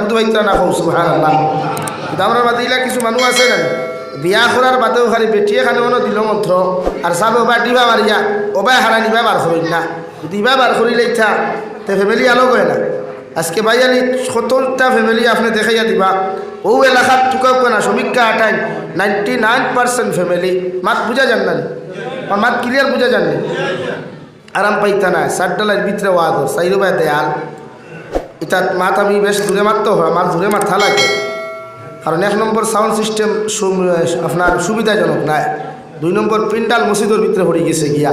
দুধ হইতা না হোক সুবহানাল্লাহ। কিন্তু আমরা মাঝে ইলা কিছু মানুষ আছে না বিয়া করার বাদেও খালি বেটিয়ে খানে মনে দিল মন্ত্র আর সাবে ওবা ডিবা মারিয়া ওবাই হারা নিবা বার করিল না। দিবা বার করিলে ইচ্ছা তে ফ্যামিলি আলো করে না। আজকে ভাই আনি 70টা ফ্যামিলি আপনি দেখাইয়া দিবা ও এলাকার টুকাও কেনা সমীক্ষা আটাই 99% ফ্যামিলি মাত বুঝা যান না আমার মাত ক্লিয়ার বুঝা যান না আরাম পাইতা না 60 ডালার ভিতরে ওয়াজ সাইরো ভাই দেয়াল এটা মাত আমি বেশ দূরে মারতে হয় আমার দূরে মাথা লাগে কারণ 1 নম্বর সাউন্ড সিস্টেম আপনার সুবিধাজনক নাই 2 নম্বর পিন্ডাল মসজিদের ভিতরে হয়ে গেছে গিয়া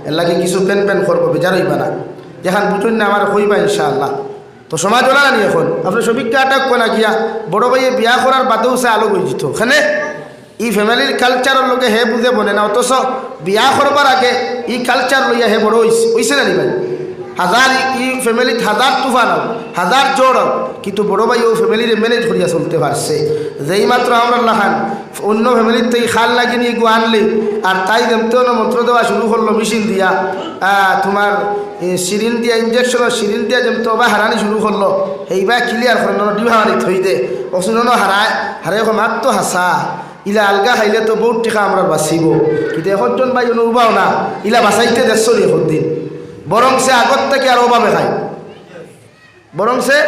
এর লাগে কিছু প্যান প্যান করবো বেজার হইবা না যেখান বুঝুন না আমার হইবা ইনশাআল্লাহ। তো সমাজ ওলা নি এখন আপনি সমীক্ষা আটক না গিয়া বড় ভাইয়ে বিয়া করার বাদেও সে আলো হয়ে যেত ওখানে ই ফ্যামিলির কালচারের লোকে হে বুঝে বনে না অথচ বিয়া করবার আগে ই কালচার লইয়া হে বড় হইছে না ভাই হাজার ই ফ্যামিলিত হাজার তুফান হোক হাজার জোর হোক কিন্তু বড় ভাই ও ফ্যামিলির ম্যানেজ করিয়া চলতে পারছে। যেই মাত্র আমরা লাখান অন্য ফ্যামিলির থেকে খাল লাগিয়ে নিয়ে গো আনলি আর তাই যেমতেও মন্ত্র দেওয়া শুরু করলো মেশিন দিয়া তোমার সিরিন দিয়া ইঞ্জেকশনের সিরিন দিয়া যেমতো বা হারানি শুরু করলো এইবার ক্লিয়ার করলো ডিবা মারি থই দে অসুনো হারায় হারে মাত্র হাসা ইলা আলগা খাইলে তো বহুত টিকা আমরা বাঁচিব কিন্তু এখন ভাই অনুভব না ইলা বাঁচাইতে দেখছো নি এখন দিন বরং সে আগত থেকে আর অভাবে খায় বরং সে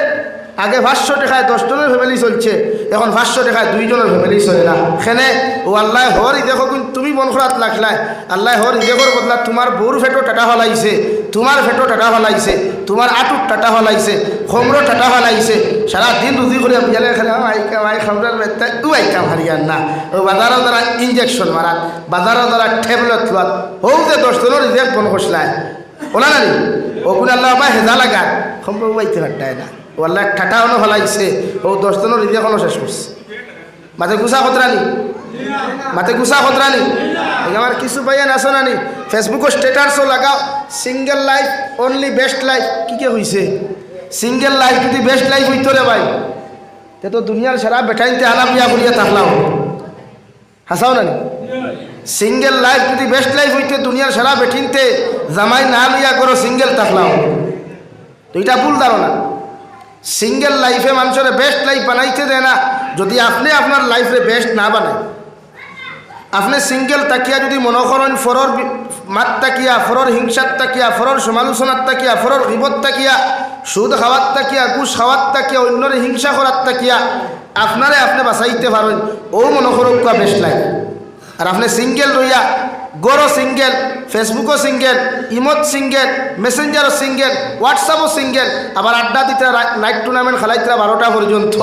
আগে 500 টাকায় 10 জনের ফ্যামিলি চলছে এখন 500 টাকায় 2 জনের ফ্যামিলি চলে না খেনে ও আল্লাহ হর দেখো কিন্তু তুমি মন খরাত লাগলাই আল্লাহ হর দেখোর বদলা তোমার বউর ফেটো টাটা হলাইছে তোমার ফেটো টাটা হলাইছে তোমার আটুর টাটা হলাইছে খমরো টাটা হলাইছে সারা দিন রুজি করে বিয়ালে খেলে আই খামরার বেতা ও আইকাম হারিয়ান না ও বাজারও দ্বারা ইঞ্জেকশন মারাত বাজারও দ্বারা ট্যাবলেট লোয়াত হোক যে 10 জনের রিজেক্ট বন খসলায় ওলা না ওগুলো আল্লাহ বা হেজা লাগা সম্ভব বাইতে পারতায় না ও আল্লাহ ঠাটাও হলাইছে ও 10 জনের রিজেক্টও শেষ করছে মাথে গুছা খতরানি মাথে গুছা খতরানি আমার কিছু পাইয়ান আসো নানি ফেসবুকও স্ট্যাটাসও লাগাও single life only best life কি কে হইছে সিঙ্গেল লাইফ যদি বেস্ট লাইফ হইতো রে ভাই তে তো দুনিয়ার সারা বেটাইতে আলা বিয়া করিয়া থাকলাম হাসাও নানি সিঙ্গেল লাইফ যদি বেস্ট লাইফ হইতে দুনিয়ার সারা বেঠিনতে জামাই না লিয়া করো সিঙ্গেল থাকলাম তো এটা ভুল ধারণা। সিঙ্গেল লাইফে মানুষের বেস্ট লাইফ বানাইতে দেয় না যদি আপনি আপনার লাইফে বেস্ট না বানায় আপনি সিঙ্গেল তাকিয়া যদি মনে করেন ফরর মাত তাকিয়া ফরর হিংসার তাকিয়া ফরর সমালোচনার তাকিয়া ফরর গিবত তাকিয়া সুদ খাওয়ার তাকিয়া ঘুষ খাওয়ার তাকিয়া অন্যরে হিংসা করার তাকিয়া আপনারে আপনি বাঁচাইতে পারেন ও মনে করুক বেস্ট লাইফ। আর আপনি সিঙ্গেল রইয়া গড়ও সিঙ্গেল ফেসবুকও সিঙ্গেল ইমোত সিঙ্গেল মেসেঞ্জারও সিঙ্গেল হোয়াটসঅ্যাপও সিঙ্গেল আবার আড্ডা দিতে নাইট টুর্নামেন্ট খেলাইতরা 12টা পর্যন্ত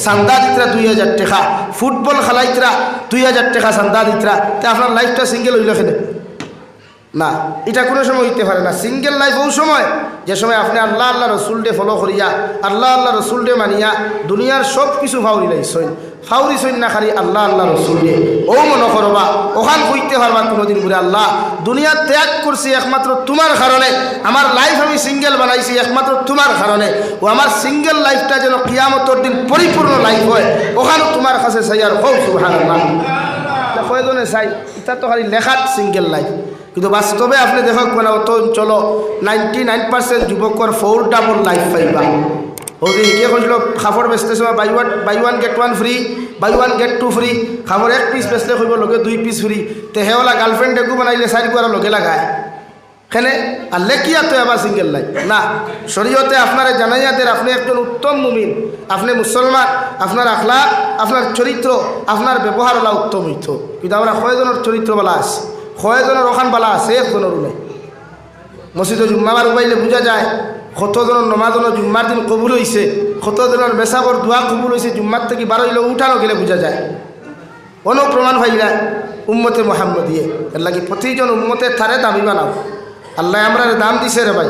চান্দা দিতরা 2000 টাকা ফুটবল খেলাইতরা 2000 টাকা চান্দা দিতরা তে আপনার লাইফটা সিঙ্গেল হইল কেন না এটা কোনো সময় হইতে পারে না। সিঙ্গেল লাইফ ওই সময় যে সময় আপনি আল্লাহ আল্লাহ রসুলডে ফলো করিয়া আল্লাহ আল্লাহ রসুলডে মানিয়া দুনিয়ার সব কিছু ফাউরি লাইছই ফাউরি সইন না খালি আল্লাহ আল্লাহ রসুলডে ও মনে করবা ওখান হইতে পারবা কোনোদিন ঘুরে আল্লাহ দুনিয়া ত্যাগ করছি একমাত্র তোমার কারণে আমার লাইফ আমি সিঙ্গেল বানাইছি একমাত্র তোমার কারণে ও আমার সিঙ্গেল লাইফটা যেন কিয়ামতের দিন পরিপূর্ণ লাইফ হয় ওখানে তোমার কাছে চাই আর হোক সুবহানাল্লাহ কয়জনে চাই এটা তো খালি লেখাত সিঙ্গেল লাইফ কিন্তু বাস্তবে আপনি দেখক মানে অত অঞ্চল 99% যুবকর 4 ডাবল লাইফ পাইবা ওকে কে কইল খাবার বেচতে সময় buy one get one free buy one get two free খাবার 1 পিস বেচলে কইব লগে 2 পিস ফ্রি তে হেওলা গার্লফ্রেন্ড একু বানাইলে 4 গুয়ার লগে লাগায় এখানে আর লেখিয়া তো আবার সিঙ্গেল লাইফ না শরীয়তে আপনারা জানাইয়া দেন আপনি একজন উত্তম মুমিন আপনি মুসলমান আপনার আখলাক আপনার চরিত্র আপনার ব্যবহার হলা উত্তম হইত কিন্তু আমরা কয়জনের চরিত্র বলা আছে কয়জনের ওখান বলা আছে একজনের নাই মসজিদে জুম্মাবার উবাইলে বোঝা যায় কতজনের নমাজনের জুম্মার দিন কবুল হয়েছে কতজনের বেসাবর দোয়া কবুল হয়েছে জুম্মার থেকে 12 হইলে উঠানো গেলে বোঝা যায় কোনো প্রমাণ পাই না উম্মতে মুহাম্মদিয়ে এর লাগে প্রতিজন উম্মতের থারে দাবি বানাও আল্লাহ আমরা দাম দিছে রে ভাই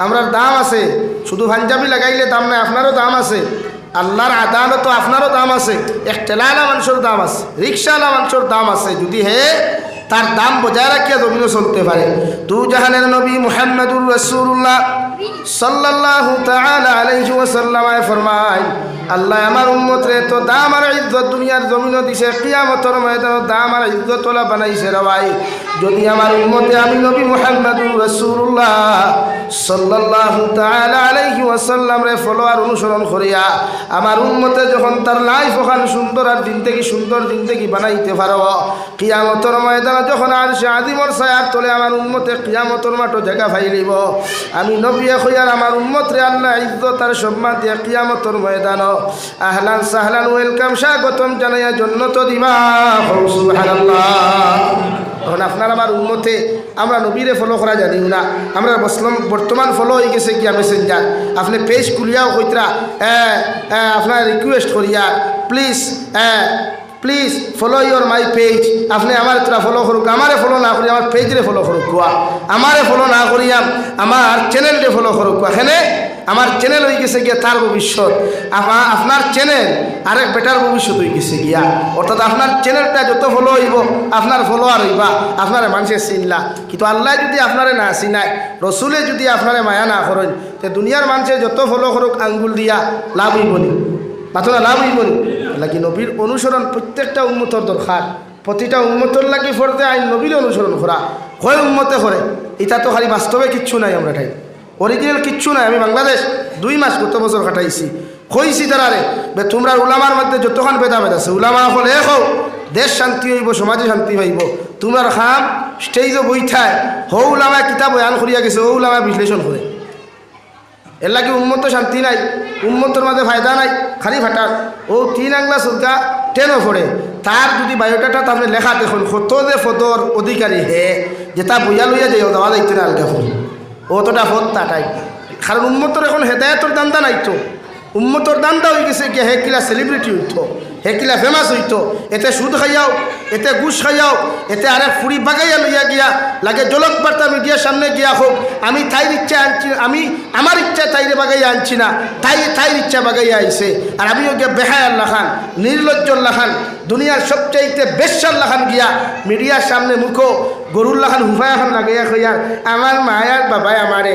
আমরার দাম আছে শুধু পাঞ্জাবি লাগাইলে দাম নাই আপনারও দাম আছে আল্লাহর আদালত আপনারও দাম আছে এক ঠেলাওয়ালা মানুষের দাম আছে রিক্সাওয়ালা মানুষের দাম আছে যদি হে তার দাম বজায় রাখিয়া জমিনে চলতে পারে। তু জাহানের নবী মুহাম্মদুর রাসূলুল্লাহ সাল্লাল্লাহু তাআলা আলাইহি ওয়াসাল্লাম ফরমায় আল্লাহ আমার উম্মত রে তো দাম আর ইজ্জত দুনিয়ার জমিনও দিছে, কিয়ামতের ময়দানও দাম আর ইজ্জত ওলা বানাইছে রে ভাই। যদি আমার উম্মতে আমি নবী মুহাম্মদুর রাসূলুল্লাহ সাল্লাল্লাহু তাআলা আলাইহি ওয়াসাল্লাম রে ফলো আর অনুসরণ করিয়া আমার উম্মতে যখন তার লাইফ ওখান সুন্দর আর দিন থেকে সুন্দর জিন্দেগি বানাইতে পারব, কিয়ামতের ময়দানে যখন আরশে আজিমর ছায়ার তলে আমার উম্মতে কিয়ামতের মাঠে জায়গা পাইলিব, আমি নবী কইয়ার আমার উম্মত রে আল্লাহ ইজ্জত আর সম্মান দিয়ে কিয়ামতের ময়দানে আহলান সাহলান ওয়েলকাম স্বাগতম জানাইয়া জান্নাত দিবা। সুবহানাল্লাহ। এখন আপনার আমার উম্মতে আমরা নবীরে ফলো করা জানিও না, আমরা বর্তমান ফলো হয়ে গেছে কি মেসেঞ্জার। আপনি পেজ খুলিয়াও কইতরা আপনার রিকোয়েস্ট করিয়া please follow your my page, আপনি আমার তোরা ফলো করুক, আমারে ফলো না করি আমার পেজরে ফলো করুক কোয়া, আমারে ফলো না করিয়া আমার চ্যানেলরে ফলো করুক কোয়া। এখানে আমার চ্যানেল হয়ে গেছে গিয়া তার ভবিষ্যৎ, আপনার চ্যানেল আরেক বেটার ভবিষ্যৎ হয়ে গেছে গিয়া। অর্থাৎ আপনার চ্যানেলটা যত ফলো হইব আপনার ফলোয়ার হইবা, আপনার মানুষের চিনলা। কিন্তু আল্লাহ যদি আপনারে না চিনায়, রসুলে যদি আপনারে মায়া না করেন, তো দুনিয়ার মানুষে যত ফলো করুক আঙ্গুল দিয়া লাভ হইব নি, মাথা লাভ হইব নি। লাগি নবীর অনুসরণ প্রত্যেকটা উম্মতর দরকার, প্রতিটা উম্মতর লাগি ফরতে আইন নবীর অনুসরণ করা। হয় উম্মতে করে, এটা তো খালি বাস্তবে কিচ্ছু নাই, আমরা ঠাই অরিজিনাল কিচ্ছু নাই। আমি বাংলাদেশ 2 মাস গত বছর কাটাইছি, কইছি তারারে তোমরা উলামার মধ্যে যতক্ষণ ভেদাভেদ আছে, উলামা হলে হোক দেশ শান্তি হইব, সমাজে শান্তি হইব। তোমার খাম স্টেজও বইঠায় হৌ উলামায় কিতাব বয়ান করিয়া গেছে, ও উলামায় বিশ্লেষণ করে। এর লাগে উম্মত শান্তি নাই, উম্মতর মাঝে ফায়দা নাই, খালি ফাটার। ও 3 আংলা সুরকা 10ও পড়ে, তার যদি বায়োডাটা আপনি লেখা দেখুন কত যে ফটোর অধিকারী হে, যে তা বইয়া লইয়া যাই দেওয়া যাইতে না আলগা ফোন অতটা ফোন তাটাই। কারণ উম্মতর এখন হেদায়তর দান্দা নাই তো, উম্মতর দান্দা হয়ে গেছে গিয়া হেকিলা সেলিব্রিটি হইতো, হেকিলা ফেমাস হইতো, এতে সুদ খাইয়াও, এতে ঘুষ খাইয়াও, এতে আরেক ফুড়ি বাগাইয়া লইয়া গিয়া লাগে জলক বার্তা মিডিয়ার সামনে গিয়া হোক আমি তাইর ইচ্ছা আনছি, আমি আমার ইচ্ছা তাইরে বাগাইয়া আনছি না, তাইর ইচ্ছা বাগাইয়া আইছে। আর আমিও গিয়া বেহায়াল্লা খান, নির্লজ্জল্লা খান, দুনিয়ার সবচাইতে বেশ্যাল্লা খান গিয়া মিডিয়ার সামনে মুখো গরুল্লা খান হুফায়া খান লাগাইয়া খাইয়ার আমার মায়ার বাবাই আমারে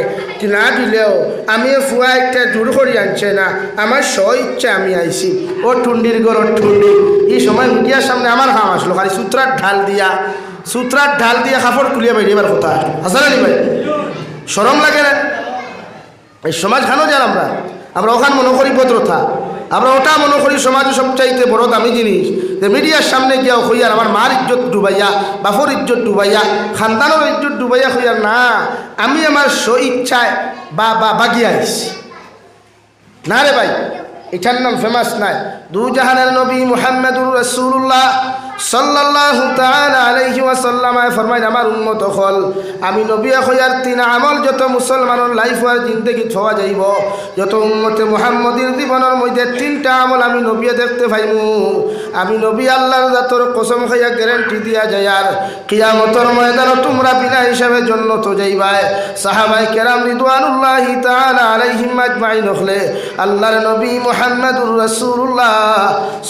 না দিলেও আমিও ফুয়া একটা জোর করি আনছে না, আমার স্ব ইচ্ছা আমি আইছি। ও টুন্ডির গরর টুন্ডি, এই সময় মিডিয়ার সামনে আমার হাম আসলো খালি সুতরার ঢাল দিয়া কাপড় খুলিয়া বাইরে এবার কথা আসলে নি ভাই, সরম লাগে না? এই সমাজ খানো যান আমরা ওখান মনে করি ভদ্রতা, আমরা ওটা মনে করি সমাজে সবচাইতে বড় দামি জিনিস। যে মিডিয়ার সামনে গিয়া হইয়ার আমার মার ইজ্জত ডুবাইয়া, বাপর ইজ্জত ডুবাইয়া, খানদানোর ইজ্জত ডুবাইয়া হইয়ার না, আমি আমার স্ব ইচ্ছায় বাগিয়া আইছি না রে ভাই, এটার নাম ফেমাস নাই। দু জাহানের নবী মুহাম্মদুর রাসূলুল্লাহ সাল্লাল্লাহু তাআলা আলাইহি ওয়াসাল্লাম ফরমায় আমার উম্মত হল আমি নবী হইয়ার 3 আমল যত মুসলমানের লাইফ আর জিন্দেগি ছোঁয়া যাইব, যত উম্মতে মুহাম্মদের জীবনের মধ্যে 3টা আমল আমি নবী দেখতে পাইমু। আমি নবী আল্লাহর জাতর কসম খাইয়া গ্যারান্টি দিয়া যায় আর কিয়ামতের ময়দানে তোমরা বিনা হিসাবে জান্নাত যাইবাই। সাহাবায়ে কেরাম রিদওয়ানুল্লাহি তাআলা আলাইহিম আজমাইন হলে আল্লাহর নবী মুহাম্মদুর রাসূলুল্লাহ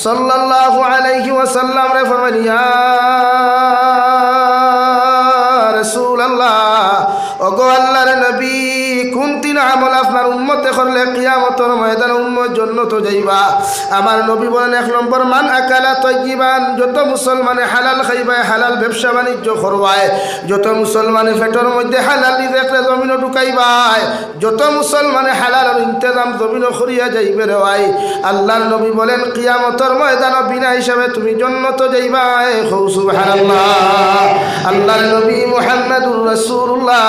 সাল্লাল্লাহু আলাইহি ওয়াসাল্লাম রে ফরমাইয়া ইয়া রাসূলুল্লাহ, ওগো আল্লাহর নবী কোন 3 আমল আপনার উম্মতে করলে কিয়ামতের ময়দানে উম্মত জান্নাত যাইবা? আমার নবী বলেন 1 নম্বর মান আকালা তাইয়িবান, যত মুসলমানে হালাল খাইবা, হালাল ব্যবসা বাণিজ্য করবায়, যত মুসলমানে পেটের মধ্যে হালাল রিজেকরে জমিনে ঢুকাইবায়, যত মুসলমানে হালালের ইন্তজাম জমিনে করিয়া যাইবে রে ভাই, আল্লাহর নবী বলেন কিয়ামতের ময়দানে বিনা হিসাবে তুমি জান্নাত যাইবা। সুবহানাল্লাহ। আল্লাহর নবী মুহাম্মদুর রাসূলুল্লাহ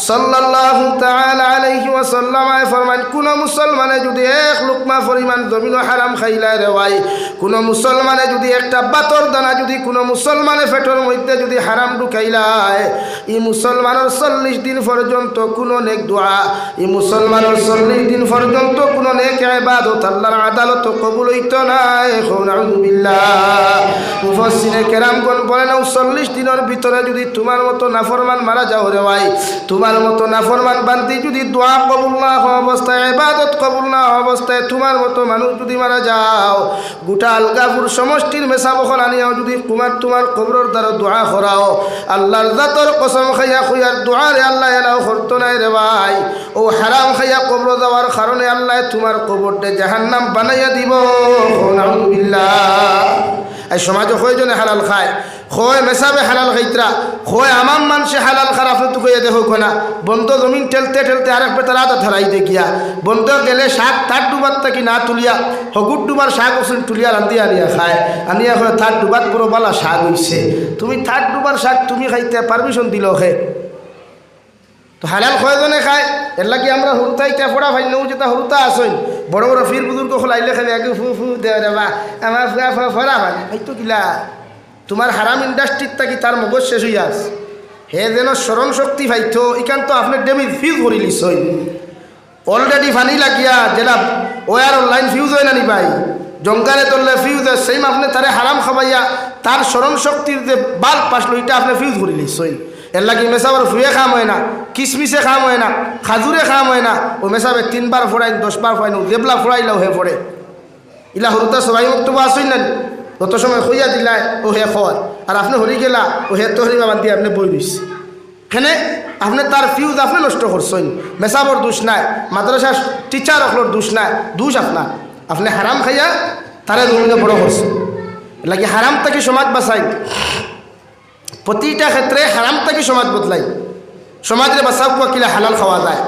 সাল্লাল্লাহু তাআলা আলাইহি ওয়াসাল্লাম ফরমান কোন মুসলমানে যদি 1 লুকমা পরিমাণ জমিন হারাম খাইলা রে ভাই, কোন মুসলমানে যদি একটা বাতর দানা যদি কোন মুসলমানে পেটের মধ্যে যদি হারাম ঢুকাইলায়, এই মুসলমানের 40 দিন পর্যন্ত কোন নেক দোয়া, এই মুসলমানের 40 দিন পর্যন্ত কোন নেক ইবাদত আল্লাহর আদালত কবুল হইতো না। নাউযুবিল্লাহ। মুফাসসিরে কেরামগণ বলেন 40 দিনের ভিতরে যদি তোমার মতো নাফরমান মারা যাও রে ভাই, তোমার মতো নাফরমান বান্দি যদি দোয়া কবুল না হওয়া অবস্থায়, ইবাদত কবুল না হওয়া অবস্থায় তোমার মতো মানুষ যদি মারা যাও, গোটা আলগাপুর সমষ্টির মেসা বখল আনিয়াও যদি তোমার কবরের দ্বারা দোয়া করাও আল্লাহর জাতর কসম খাইয়া খুইয়ার দোয়ারে আল্লাহ এলাও করতো নাই রে ভাই। ও হারাম খাইয়া কবর যাওয়ার কারণে আল্লাহ তোমার কবরটা জাহান্নাম বানাইয়া দিব। নাউযুবিল্লাহ। এই সমাজে কয়জনে হালাল খায়, হয় মেসাবে হালাল খাইতরা, হয় আমার মানুষে হালাল খারাপ তো কইয়া দেখো না বন্ধ জমিন ঠেলতে ঠেলতে আরেক বেতার আদা ধরাইতে গিয়া বন্ধ গেলে শাক তার ডুবার তাকি না তুলিয়া হগুর ডুবার শাক ওসুন তুলিয়া রান্ধি আনিয়া খায়, আনিয়া হয় তার ডুবার পুরো বালা শাক হইছে। তুমি তার ডুবার শাক তুমি খাইতে পারমিশন দিল খে তো হালাল কয়জনে খায়। এর লাগি আমরা হরুতাইটা ফোড়া ভাই নৌ যেটা হরুতা আসইন বড় বড় ফির বুজুর্গ খোলাইলে খালি আগে ফু ফু দেওয়া দেবা আমার ফুয়া ফরা ভাই হয়তো কিলা তোমার হারাম ইন্ডাস্ট্রির থাকি তার মগজ শেষ হইয়া আস হে যেন স্মরণ শক্তি পাইতো ইখান তো আপনার ডেমি ফিউজ ভরি লিছই অলরেডি ফানি লাগিয়া যেটা ওয়ার অনলাইন ফিউজ হয় না নি ভাই জঙ্গালে তোললে ফিউজ হয় সেম আপনি তারে হারাম খাবাইয়া তার স্মরণ শক্তির যে বাল্ব পাসলো এটা আপনি ফিউজ ভরি লিছই। এর লাগি মেসাবার ফুয়ে খাম হয় না, কিসমিসে খাম হয় না, খাজুরে খাম হয় না। ও মেসাবে 3 বার ফোড়াইন 10 বার ফোড়াইন দেবলা ফোড়াইলেও হে পড়ে ইলা হরুতা সবাই বক্তব্য আসই না তত সময় খুঁজা দিলাই ও হে খর আর আপনি হরি গেলা ও হে তহরিমা বান্ধি আপনি বই দিস এখানে আপনি তার ফিউজ আপনি নষ্ট করছেন। মেসাবর দোষ নাই, মাদ্রাসার টিচার অকলোর দোষ নাই, দোষ আপনার আপনি হারাম খাইয়া তারে জমিনে বড় করছেন। লাগে হারাম থেকে সমাজ বাঁচাই, প্রতিটা ক্ষেত্রে হারাম থেকে সমাজ বদলাই, সমাজের বাঁচাও কিলা হালাল খাওয়া যায়।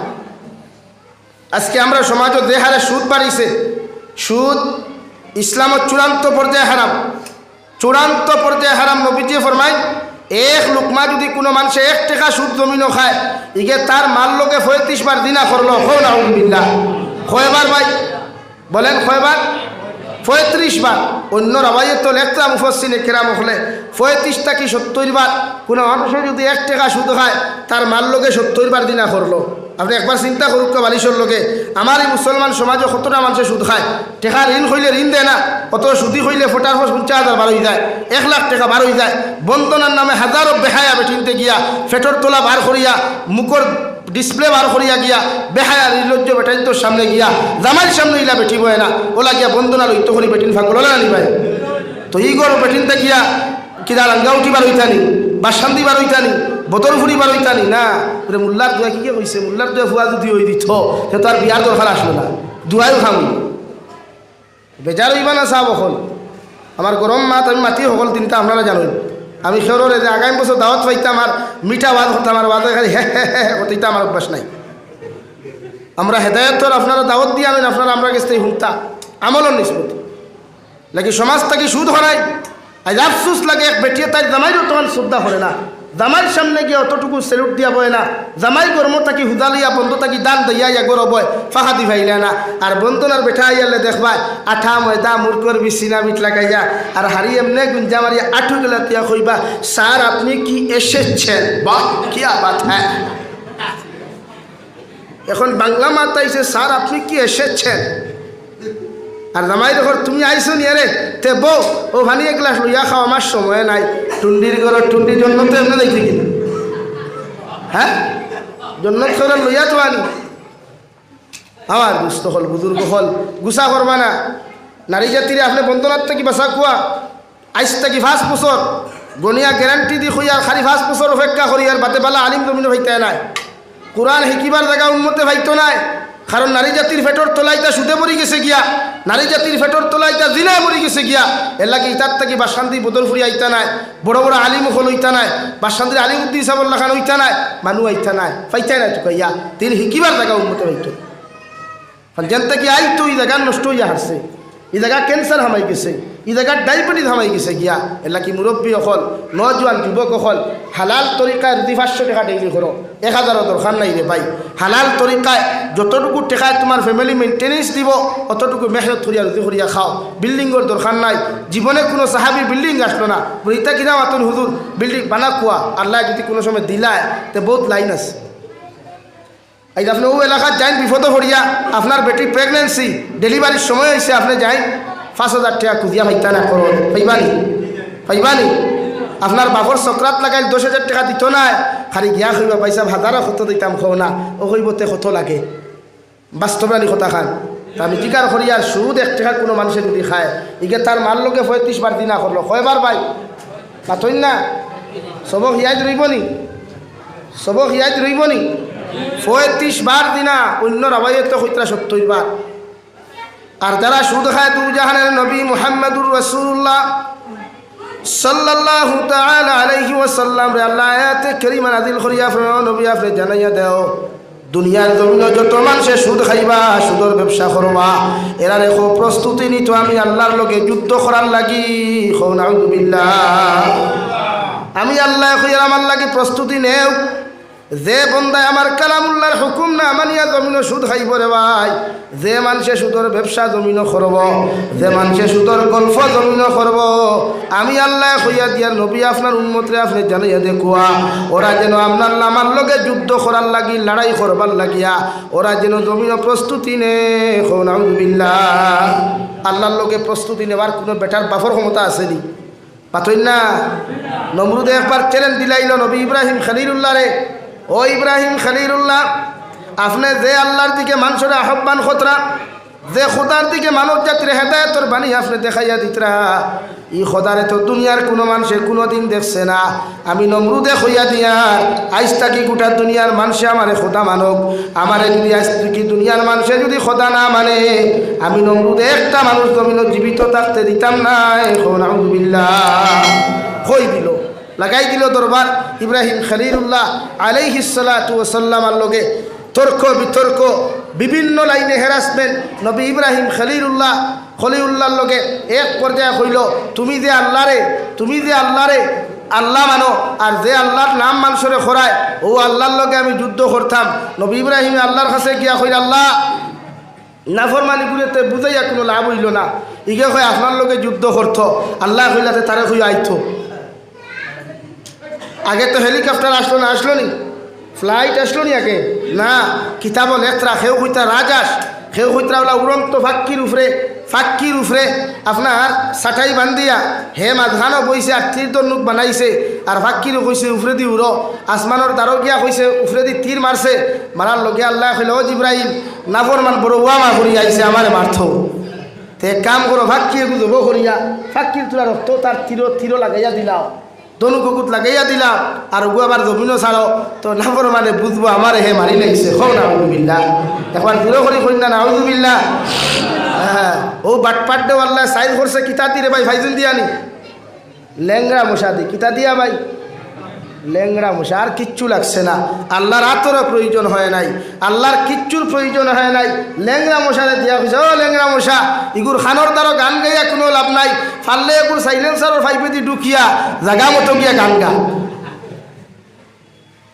আজকে আমরা সমাজও যে হারে সুদ বাড়িছে, সুদ ইসলামের চূড়ান্ত পর্যায়ে হারাম, চূড়ান্ত পর্যায়ে হারাম। নবীজি ফরমায় এক লুকমা যদি কোনো মানুষে 1 টাকা সুদ জমিনও খায় ইগে তার মাল লোকে 35 বার দিনা করলো হো নাউযুবিল্লাহ। কয়বার ভাই বলেন কয়বার? 35 বার। অন্য রাবাইয়ে তো লেখতাম মুফাসসিরে কেরাম হলে 35 থেকে 70 বার। কোনো মানুষে যদি 1 টাকা সুদ খায় তার মাল লোকে 70 বার দিনা করলো। আপনি একবার চিন্তা করুক বালিশর লোকে আমার এই মুসলমান সমাজে কতটা মানুষের সুদ খায়। টাকা ঋণ হইলে ঋণ দেয় না, কত সুদি হইলে ফোটার 50,000 বার হয়ে যায়, 1 লাখ টাকা বার হয়ে যায়। বন্ধনার নামে হাজারো বেহায়া বেঠিনতে গিয়া ফেটর তোলা বার করিয়া মুখর ডিসপ্লে বার করিয়া গিয়া বেহায়া নির্লজ্জ বেটাইন তোর সামনে গিয়া জামাইয়ের সামনে ইলা বেঠিব না ওলা গিয়া বন্ধনা লইতো করি বেটিন ফাঁকল না নি ভাই। তো ই গর বেঠিনতে গিয়া কিনা রাঙ্গা উঠিবার হইতানি বা শান্তি বার হইতানি বতর ফুরি বার হইতানি না রে মোল্লার দুয়া কি কইছে মোল্লার দুয়া ফুয়া যদি হই দিত সে তো আর বিয়ার দরকার আসলো না, দুয়াইও খামি বেজার হইবা না চাহ বখল। আমার গরম মাত আমি মাতি সকল তিনটা আপনারা জানেন। আমি সেওরে যে আগামী বছর দাওয়াত পাইতাম আর মিঠা বাদ হতাম আর বাদে খালি হতেইটা আমার অভ্যাস নাই। আমরা হেদায়তর আপনারা দাওয়াত দিয়ে আনেন, আপনারা আমরা কাছ থেকে শুনতা আমলর নিষ্পত্তি লাগে সমাজ থেকে সুদ হরাই। আজ আফসুস লাগে এক বেটিয়ে তাই জামাইরও তোমার শ্রদ্ধা করে না, জামাইয়ের সামনে গিয়ে অতটুকু সেলুট দিয়া বয় না, জামাই গরম তাকি হুদালিয়া বন্ধু তাকি দান দইয়া ইয়া গর বয় ফাঁকা দি ভাইলে না। আর বন্ধনার বেঠা আইয়ালে দেখবা আঠা ময়দা মুরকর বিছিনা বিট লাগাইয়া আর হারি এমনি গুঞ্জা মারিয়া আঠু গেলা তিয়া কইবা স্যার আপনি কি এসেছেন? বাহ কি বাত হ্যাঁ। এখন বাংলা মাতাইছে স্যার আপনি কি এসেছেন? আর জামাই দেখো তুমি আইসো নি আরে তে বউ ও ভানি এক গ্লাস লইয়া খাও আমার সময় নাই। টুন্ডির ঘর টুন্ডির জন্য তো এমনি দেখি কিনা হ্যাঁ জন্নত করে লইয়া তো আনি আমার দুস্থ হল বুজুর্গ হল গুসা করবা না। নারী জাতিরে আপনি বন্ধনার থেকে বাসা কুয়া আইস থাকি 5 বছর গনিয়া গ্যারান্টি দি খুঁয়ার খালি 5 বছর অপেক্ষা করি আর বাতে বালা আলিম জমিনে ভাইতে নাই, কোরআন শিকিবার জায়গা উন্মতে ভাইতো নাই। কারণ নারী জাতির ফেটর তোলাইতা সুদে পড়ি গেছে গিয়া, নারী জাতির ফেটর তোলাইতা জিনায় পড়ি গেছে গিয়া। এর লাগে ইতার থেকে বাসান্তি বদল ফুরি আইতা নাই, বড় বড় আলিম হল হইতা নাই, বাসান্তির আলিম উদ্দিন সাবল্লা খান হইতা নাই, মানুষ আইতা নাই পাইতাই নাই চুকাইয়া তিনি শিকিবার জায়গা উন্মতে ভাইতো। যেন থেকে আইতো এই জায়গা নষ্ট হইয়া হারছে, এই জায়গা ক্যান্সার হামাই গেছে, এই জায়গার ডায়াবেটিস হামাই গেছে গিয়া। এর লাগে মুরব্বী অকল নজওয়ান যুবক অকল হালাল তরিকায় যদি 500 টাকা ডেইলি করো 1000 দরকার নাই রে ভাই। হালাল তরিকায় যতটুকু টাকায় তোমার ফ্যামিলি মেনটেনেন্স দিব অতটুকু মেহনত করিয়া রুজি করিয়া খাও। বিল্ডিংয়ের দরকার নাই। জীবনে কোনো সাহাবি বিল্ডিং আসলো না, ইতা কিনা মাতন হুজুর বিল্ডিং বানা কুয়া আল্লাহ যদি কোনো সময় দিলায় তো বহুত লাইন আছে। এই আপনি ও এলাকার যাইন বিপদ করিয়া আপনার বেটি প্রেগনেন্সি ডেলিভারির সময় হয়েছে আপনি যাই 5000 টাকা খুঁজিয়া ভাইতা না করো পাইবানি পাইবানি। আপনার বাপর চক্রাত লাগাই 10,000 টাকা দিত না খালি গিয়া খুঁজবা পয়সা 1000 কত দিতাম খাও না ও কইবতে কত লাগে বাস্তবানি কথা খান আমি জিকার করি আর সুদ 1 টাকা কোনো মানুষে যদি খায় ইকে তার মাল লোকে 35 বার দিনা করলো কয়বার ভাই পাথই না সবক ইয়াদ রইবনি সবক ইয়াদ রইবনি 35 বার দিনা অন্য রাবাইয়ে তো কইত্রা 70 বার আর যারা সুদ খায় দু জাহানের নবী মুহাম্মদুর রাসূলুল্লাহ সাল্লাল্লাহু তাআলা আলাইহি ওয়াসাল্লাম রে আল্লাহ আয়াতে কারীমা নাযিল করিয়া ফরমায় নবী আপনি জানাইয়া দাও দুনিয়ার জমিনে যত মানুষে সুদ খাইবা সুদের ব্যবসা করবা এরা রেখো প্রস্তুতি নিত আমি আল্লাহর লগে যুদ্ধ করার লাগি খো নাউযুবিল্লাহ আমি আল্লাহ কইরা আমার লাগি প্রস্তুতি নেও যে বন্দায় আমার কালামুল্লাহর হুকুম না মানিয়া জমিন সুদ খাইব রে ভাই যে মানুষে সুদর ব্যবসা জমিন করব যে মানুষে সুদর গল্প জমিন করব আমি আল্লাহ কইয়া দিয়ার নবী আপনার উম্মতরে আপনি জানাইয়া দেখুয়া ওরা যেন আপনার আমার লগে যুদ্ধ করার লাগি লড়াই করবার লাগিয়া ওরা যেন জমিন প্রস্তুতি নে নাউযুবিল্লাহ আল্লাহর লগে প্রস্তুতি নেবার কোনো বেটার বাফর ক্ষমতা আসেনি পাতই না নমরুদে একবার চ্যালেঞ্জ দিলাইল নবী ইব্রাহিম খলিলুল্লাহ রে ও ইব্রাহিম খলিলুল্লাহ আপনি যে আল্লাহর দিকে মানুষের আহ্বান খতরা যে খোদার দিকে মানব জাতির হেদায়তর বাণী আপনি দেখাইয়া দিতরা ই খোদারে তো দুনিয়ার কোনো মানুষে কোনো দিন দেখছে না আমি নমরুদে হইয়া দিয়ার আইজ থাকি গোটা দুনিয়ার মানুষে আমারে খোদা মানব আমারে যদি আইজ থাকি দুনিয়ার মানুষে যদি খোদা না মানে আমি নমরুদে একটা মানুষ জমিন জীবিত থাকতে দিতাম না নাউযুবিল্লাহ কই দিল লাগাই দিল দরবার ইব্রাহিম খলিলুল্লাহ আলাইহিস সালাতু ওয়াস সালামের লগে তর্ক বিতর্ক বিভিন্ন লাইনে হ্যারাসমেন্ট নবী ইব্রাহিম খলিলুল্লাহর লগে এক পর্যায়ে কইল তুমি যে আল্লাহরে আল্লাহ মানো আর যে আল্লাহর নাম মানুষরে খরায় ও আল্লাহর লগে আমি যুদ্ধ করতাম নবী ইব্রাহিম আল্লাহর কাছে গিয়া কইল আল্লাহ নাফরমানি গুলোতে বুঝাইয়া কোনো লাভ হইল না ইগে কয় আপনার লগে যুদ্ধ করত আল্লাহ কইলাতে তারে কই আইতো আগে তো হেলিকপ্টার আসলো নি ফ্লাইট আসলো নি আগে না কিতাব লেখরা সেও কইতা রাজাস সেও কইতা ওলা উড়ন্ত ফাক্কির উফরে আপনার সাটাই বান্ধিয়া হে মাঝখানো বইছে আর তীর দন্নুক বানাইছে আর ফাক্কিরও কইছে উফরে দি উড়ো আসমানোর দ্বারো গিয়া কইছে উফরে দি তীর মারছে মারার লগে আল্লাহ কইল ও জিব্রাইল নাফরমান বড় ওয়ামা করি আইছে আমারে মারথ তে কাম করো ফাক্কির গুজব করিয়া ফাক্কির তোলা রক্ত তার তীর লাগাইয়া দিলাও দনু কুকুত লাগাইয়া দিলাম আর গু আবার জমিনও ছাড়ো তো নাফর মানে বুঝবো আমার হে মারি লাগছে হোক নাউযুবিল্লাহ একবার দূর করি করি না নাউযুবিল্লাহ হ্যাঁ ও বাটপাড্ডে আল্লাহ সাইজ করছে কিতা দিরে ভাই ভাইজুন দিয়ানি ল্যাংরা মশা দি কিতা দিয়া ভাই ল্যাংরা মশা আর কিচ্ছু লাগছে না আল্লাহর আতরও প্রয়োজন হয় নাই আল্লাহর কিচ্ছুর প্রয়োজন হয় নাই ল্যাংরা মশারে দিয়া কইছে ও ল্যাংরা মশা ইগুর খানোর দ্বারা গান গাইয়া কোনো লাভ নাই ফাললে এগুর সাইলেন্সারও ফাইপে দি ঢুকিয়া জাগা মতো গিয়া গান গা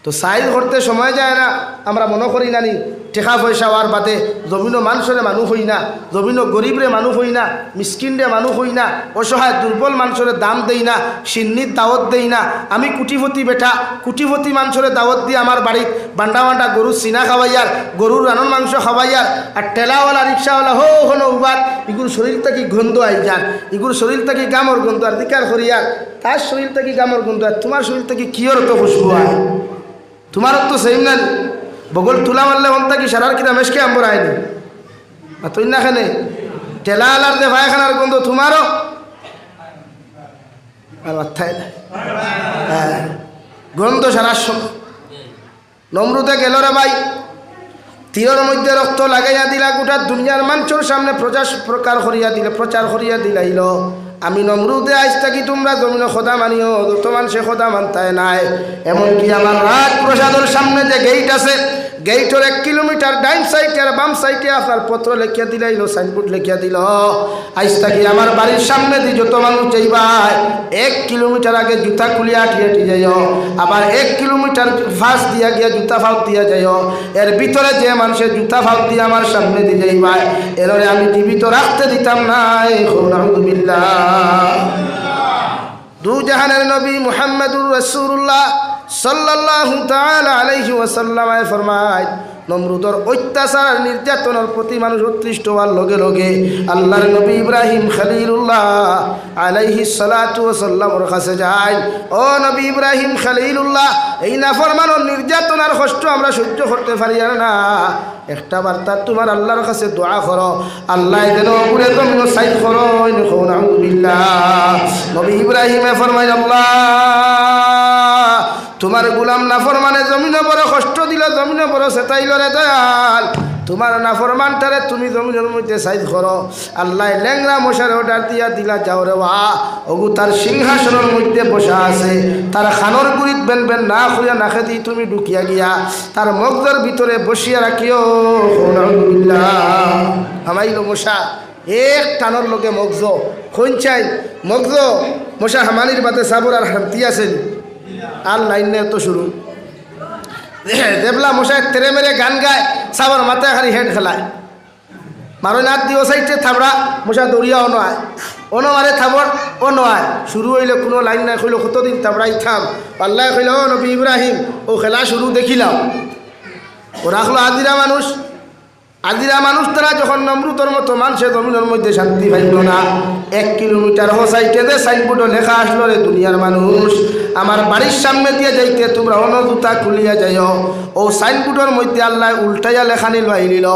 তো সাইজ করতে সময় যায় না আমরা মনে করি নানি টেকা পয়সা হওয়ার বাদে জমিনও মানুষরে মানুষ হই না জমিনও গরিবরে মানুষ হই না মিসকিনরে মানুষ হই না অসহায় দুর্বল মানুষরে দাম দেই না সিন্নির দাওয়াত দেই না আমি কুটিপতি বেটা কুটিপতি মানুষরে দাওয়াত দিয়ে আমার বাড়িত বান্ডা গরুর চিনা খাওয়াইয়ার গরুর রানর মাংস খাওয়াইয়ার আর ঠেলাওয়ালা রিক্সাওয়ালা হো উবাদ ইগুর শরীর থেকে গন্ধ আই যান ইগুর শরীর থেকে গামর গন্ধ আর দিকার করিয়ার তার শরীর থেকে গামর গন্ধ আর তোমার শরীর থেকে কিয়র তো খুশবু হয় তোমারও তো সেম না বগল তুলা মারলে মন থাকি সারার কিনা মেশকে আম্বর আয়নি আর তুই না খানে ঠেলা আলার দে ভাইখানার গন্ধ তোমারও আর মাথায় হ্যাঁ গন্ধ সারার সময় নমরুদে গেল রে ভাই তীরের মধ্যে রক্ত লাগাইয়া দিলা গোটা দুনিয়ার মানুষের সামনে প্রচার করিয়া দিলাইল আমি নমরুদে আইজ থাকি তোমরা জমিন খোদা মানিও যত মানুষে খোদা মানতায় নাই এমনকি আমার রাজ প্রসাদের সামনে যে গেইট আছে গেইটের 1 কিলোমিটার ডাইন সাইডে আর বাম সাইডে আপনার পত্র লেখিয়া দিলাইল সাইনবোর্ড লেখিয়া দিল আইজ থাকি আমার বাড়ির সামনে দিয়ে যত মানুষ যাইবাই 1 কিলোমিটার আগে জুতা খুলিয়া আটিয়ে যাইও আবার 1 কিলোমিটার ফাঁস দিয়া গিয়া জুতা ফাঁক দিয়া যাইও এর ভিতরে যে মানুষের জুতা ফাঁক দিয়ে আমার সামনে দিয়ে যাইবাই এরে আমি জীবিত রাখতে দিতাম না নাউযুবিল্লাহ দু জাহানের নবী মুহাম্মদুর রাসূলুল্লাহ সাল্লাল্লাহু তাআলা আলাইহি ওয়াসাল্লাম ফরমায় নমরুদর অত্যাচার নির্যাতনের প্রতি মানুষ উৎকৃষ্ট হওয়ার লগে লগে আল্লাহর নবী ইব্রাহিম খলিলুল্লাহ আলাইহিস সালাতু ওয়াসাল্লামের কাছে যায় ও নবী ইব্রাহিম খলিলুল্লাহ এই নাফরমানের নির্যাতন আর কষ্ট আমরা সহ্য করতে পারি না একটা বার্তা তোমার আল্লাহর কাছে দোয়া করো আল্লাহ যেন পুরে জমিন সাইজ করো নাউযুবিল্লাহ নবী ইব্রাহিমে ফরমায় আল্লাহ তোমার গোলাম নাফরমানে জমিনে বড় কষ্ট দিল জমিনে বড় সেটাইল রে দয়াল তোমার নাফরমানটারে তুমি জমিনের মধ্যে সাইজ করো আল্লাহ ল্যাংরা মশার অর্ডার দিয়া দিলা যাও রে বা ওগু তার সিংহাসনের মধ্যে বসা আছে তার খানোর গুড়িত বেন বেন না খুঁড়িয়া না খেতে তুমি ঢুকিয়া গিয়া তার মগজের ভিতরে বসিয়া রাখিও হামাইল মশা এক টানোর লোকে মগজ খঞ্চাই মগজ মশা হামানির বাতে সাবর আর হামতি আছেন আর লাইন তো শুরু দেবলা মশাই তেরে মেরে গান গায় সাবর মাথায় খালি হেড খেলায় মারো নাথ দিও সাইডে থাবড়া মশা দৌড়িয়া অনো মারে থাবর অনো আয় শুরু হইলে কোনো লাইন নাই কইল কতদিন থাবড়াই থাম আল্লাহ কইল ও নবী ইব্রাহিম ও খেলা শুরু দেখিলাম ও রাখলো আদিরা মানুষ তারা যখন নমরুদের মতো মানুষের জমিনের মধ্যে শান্তি পাইল না 1 কিলোমিটার হোসাইটে যে সাইনবোর্ডে লেখা আসলো রে দুনিয়ার মানুষ আমার বাড়ির সামনে দিয়ে যাইতে তোমরা অনজুতা খুলিয়া যাইও ও সাইনবোর্ডের মধ্যে আল্লাহ উল্টাইয়া লেখানি লই নিল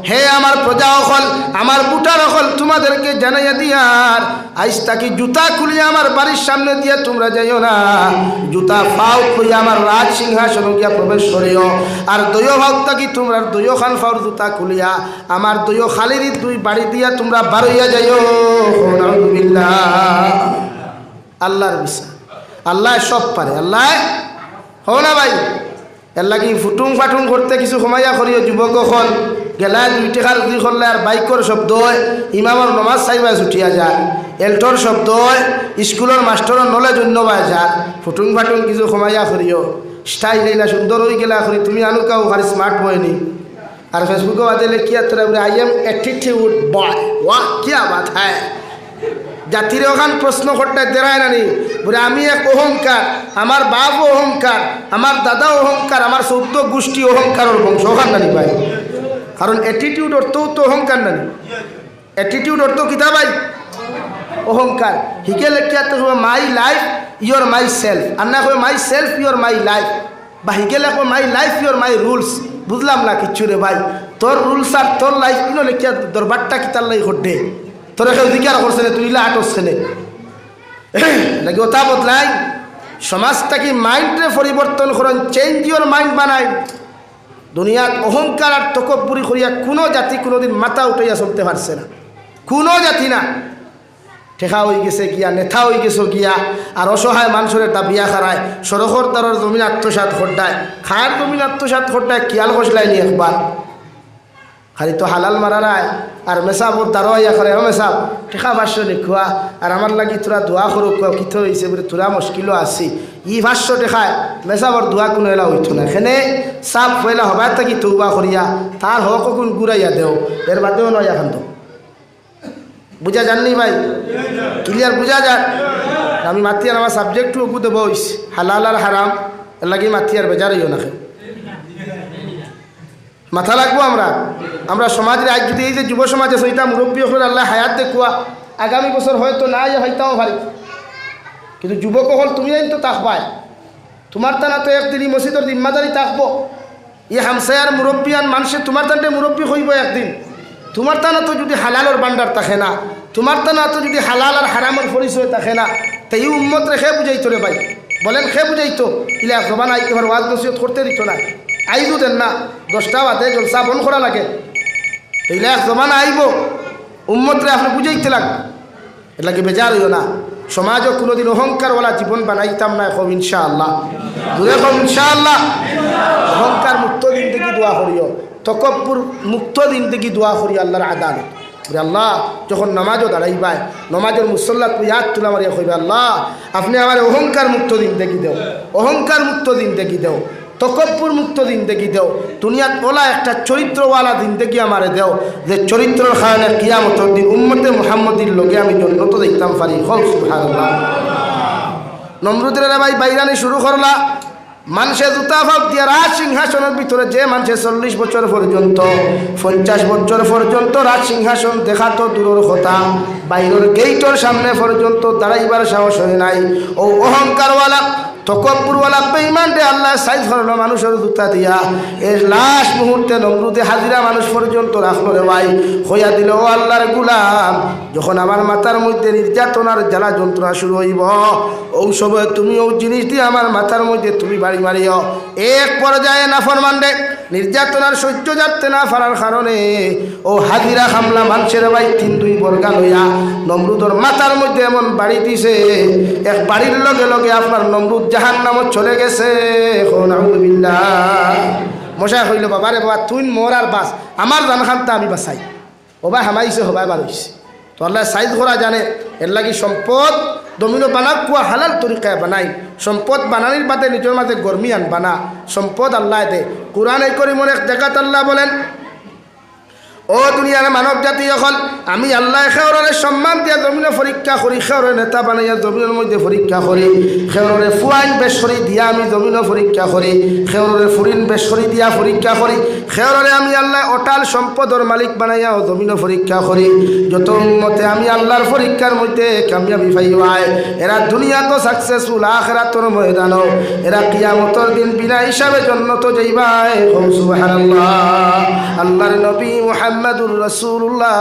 হে আমার প্রজা অকল আমার বুটার অকল তোমাদেরকে জানাইয়া দিয়ার আইজ তাকি জুতা খুলিয়া আমার বাড়ির সামনে দিয়ে তোমরা যাইও না জুতা ফাও খুইয়া আমার রাজ সিংহাসন গিয়া প্রবেশ করিও আর দৈয় ভাগ তাকি তোমরা দৈয় খান ফাওর জুতা খুলিয়া আমার দৈয় খালির দুই বাড়ি দিয়া তোমরা বারইয়া যাইও নাউযুবিল্লাহ আল্লাহর বিশ্বাস আল্লাহ সব পারে আল্লাহ হো না ভাই এর লাগি ফুটুং ফাটুং করতে কিছু সময়া করিও যুবক হল গেলা 2 টাকার দুই করলে আর বাইকর শব্দ হয় ইমামর নমাজ চাইবা ছুটিয়া যায় এলটোর শব্দ হয় স্কুলের মাস্টরের নলেজ অন্য বাই যায় ফুটুং ফাটুং কিছু সময়া করিও স্টাইল এইলা সুন্দর হয়ে গেলা করি তুমি আনুকাও খালি স্মার্ট বয়নি আর ফেসবুকে বাদে লিখিয়া তোরা বলে আই এম অ্যাটিটিউড বয় ওয়াহ কিয়া বাত হ্যায় জাতির ওখান প্রশ্ন করতে দেরায় নানি বলে আমি এক অহংকার আমার বাপ অহংকার আমার দাদা অহংকার আমার 14 গোষ্ঠী অহংকারের বংশ ওখান নানি ভাই কারণ অ্যাটিটিউড অর্থও তো অহংকার নানি অ্যাটিটিউড অর্থ কিতা ভাই অহংকার হিকে লেখিয়া তো my life your myself আর না কই myself your my life বা হিকে লেখো my life your my rules বুঝলাম না কিচ্ছু রে ভাই তোর রুলস আর তোর লাইফ কিনো লেখিয়া দরবারটা কিতার লাই ঘটে তোরা কেউ দিকার করছে না তুই আট হচ্ছে না নাকি ওটা বদলাই সমাজটাকে মাইন্ডে পরিবর্তন করেন চেঞ্জ ইউর মাইন্ড বানাই দুনিয়াত অহংকার আর তকব্বুরি করিয়া কোনো জাতি কোনোদিন মাথা উঠাইয়া চলতে পারছে না কোনো জাতি না ঠেকা হয়ে গেছে গিয়া নেতা হয়ে গেছে গিয়া আর অসহায় মানুষের একটা বিয়া খারায় সড়কর তারর জমিন আত্মসাত ঘটায় খায়ের জমিন আত্মসাত ঘটায় কিয়াল কষলাইনি একবার খালি তো হালাল মারারায় আর মেসাবর দাঁড়াইয়া করে ও মেসাব ঠেকা ভাষ্য লিখুয়া আর আমার লাগি তোরা দোয়া করুক কিথ হয়েছে বলে তোরা মুশকিলও আসি ই ভাষ্য দেখায় মেসাবর দোয়া কোনো এলা হইতো না এখানে সাপ পয়লা হবার থাকি তৌবা করিয়া তার হক কোন ঘুরাইয়া দেও এর বাদেও নয় এখন তো বুঝা যাননি ভাই ক্লিয়ার বুঝা যান আমি মাতিয়ার আমার সাবজেক্টও ওগু দেবো হালাল আর হারাম এর লাগি মাতিয়ার বেজার হইও না মাথা লাগবো আমরা সমাজের আজ যদি এই যে যুব সমাজে সেইটা মুরব্বী হল আল্লাহ হায়াত দেখুয়া আগামী বছর হয়তো না হইতাও পারি কিন্তু যুবক হল তুমি তো তাকবায় তোমার টানা তো একদিন মসজিদের জিম্মাদারি থাকবো ই হামসায়ার মুরব্বিয়ান মানুষে তোমার টানতে মুরব্বী হইব একদিন তোমার টানা তো যদি হালালর বান্ডার থাকে না তোমার টানা তো যদি হালাল আর হারামের পরিচয় থাকে না তো এই উম্মত রেখে বুঝাইতো রে ভাই বলেন খে বুঝাইতো ইলা জবান আই এবার ওয়াজ নসিহত করতে দিত না আইব দেন না 10টা বাদে জলসা বন করা লাগে এইলে এক জমানা আইব উম্মতরে আপনি বুঝাইতে লাগ এর লাগে বেজার হইও না সমাজও কোনোদিন অহংকারওয়ালা জীবন বানাইতাম না এখন ইনশাআল্লাহ দূরে কম ইনশাআল্লাহ অহংকার মুক্ত দিন থেকে দোয়া করিও তকব্বুর মুক্ত দিন থেকে দোয়া করি আল্লাহর আদালত আল্লাহ যখন নামাজও দাঁড়াইবাই নমাজের মুসল্লা তুই হাত তুলা মারিয়া কইবে আল্লাহ আপনি আমার অহংকার মুক্ত দিন দেখি দেও অহংকার মুক্ত দিন দেখি দেও তকব্বুর মুক্ত দিন দেখি দেও দুনিয়াত ওলা একটা চরিত্রওয়ালা দিন দেখি আমারে দেও যে চরিত্রের কারণে কিয়ামতের দিন উম্মতে মুহাম্মদীর লগে আমি জন্নত দেখতাম পারি হল সুবহানাল্লাহ নমরুদের ভাই বাইরানি শুরু করলা মানুষে জুতা ফাঁক দিয়া রাজ সিংহাসনের ভিতরে যে মানুষে 40 বছর পর্যন্ত 50 বছর পর্যন্ত রাজ সিংহাসন দেখা তো দূরের কথা বাইরের গেইটের সামনে পর্যন্ত দাঁড়াইবার সাহস হয় নাই ও অহংকারওয়ালা তকব্বুরওয়ালা বেঈমান রে আল্লাহ সাইজ করলো মানুষের জুতা দিয়া এর লাস্ট মুহূর্তে নমরুদে হাজিরা মানুষ পর্যন্ত রাখলো রে ভাই হইয়া দিল ও আল্লাহর গুলাম যখন আমার মাথার মধ্যে নির্যাতনার জ্বালা যন্ত্রণা শুরু হইব ও সময় তুমি ও জিনিস দিয়ে আমার মাথার মধ্যে তুমি বাড়ি মারিও এক পর্যায়ে নাফরমান রে নির্যাতনার সহ্য যাতে না পারার কারণে ও হাজিরা হামলা মানুষের ভাই 3-2 বর্গা লইয়া নমরুদর মাথার মধ্যে এমন বাড়ি দিছে এক বাড়ির লগে লগে আপনার নমরুদ জাহান্নামে চলে গেছে নাউযুবিল্লাহ মশা হইল বাবা রে বাবা তুই মোর আর বাস আমার জানখানটা আমি বাসাই ওবা হামাইছে হবাই বার হইছে তো আল্লাহ সাইজ করা জানে এর লাগি সম্পদ দমিনো বানা কুয়া হালাল তরিকায় বানাই সম্পদ বানানির বাদে নিজের মাঝে গরমি আন বানা সম্পদ আল্লাহ দে কোরআন এই করি মনে এক জায়গাত আল্লাহ বলেন ও দুনিয়ার মানব জাতি হল আমি আল্লাহ খেওরের সম্মান দিয়া জমিনে পরীক্ষা করি খেওরের নেতা বানাইয়া জমিনের মধ্যে পরীক্ষা করি খেওরের ফুয়াইন বেসরি দিয়া আমি জমিনে পরীক্ষা করি খেওরের ফুরিন বেসরি দিয়া পরীক্ষা করি খেওরের আমি আল্লাহ অটাল সম্পদর মালিক বানাইয়া ও জমিনে পরীক্ষা করি যত মতে আমি আল্লাহর পরীক্ষার মধ্যে কামিয়াবি পাইবাই এরা দুনিয়া তো সাকসেসফুল আখিরাতর ময়দানও এরা কিয়ামতর দিন বিনা হিসাবে জান্নাত যাইবাই সুবহানাল্লাহ আল্লাহর নবী মুহাম্মদুর রাসূলুল্লাহ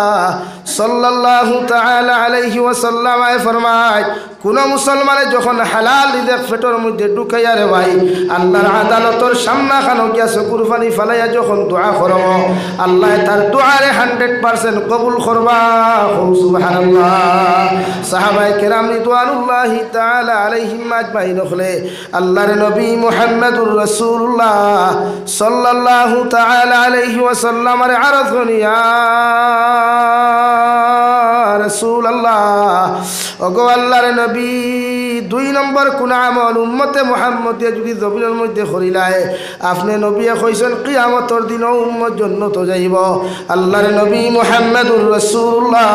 সাল্লাল্লাহু তাআলা আলাইহি ওয়াসাল্লাম ফরমায় কোন মুসলমানে যখন হালাল রিজিক পেটের মধ্যে ঢুকাইয়া রে ভাই আল্লাহর আদালতর সামনা খানো গিয়া চকুর পানি ফালাইয়া যখন দোয়া করব আল্লাহ তার দোয়ারে 100% কবুল করবা সুবহানাল্লাহ সাহাবায়ে কেরাম রিদওয়ানুল্লাহি তাআলা আলাইহিম আজমাইন হলে আল্লাহর নবী মুহাম্মদুর রাসূলুল্লাহ সাল্লাল্লাহু তাআলা আলাইহি ওয়াসাল্লামের আরজ করিয়া রাসূলুল্লাহ ওগো আল্লাহর নবী 2 নম্বর কোন আমল উম্মতে মুহাম্মদিয়া যদি জমিনের মধ্যে করিলায় আপনি নবী কইছেন কিয়ামতের দিন উম্মত জান্নাত যাইব আল্লাহর নবী মুহাম্মদুর রাসূলুল্লাহ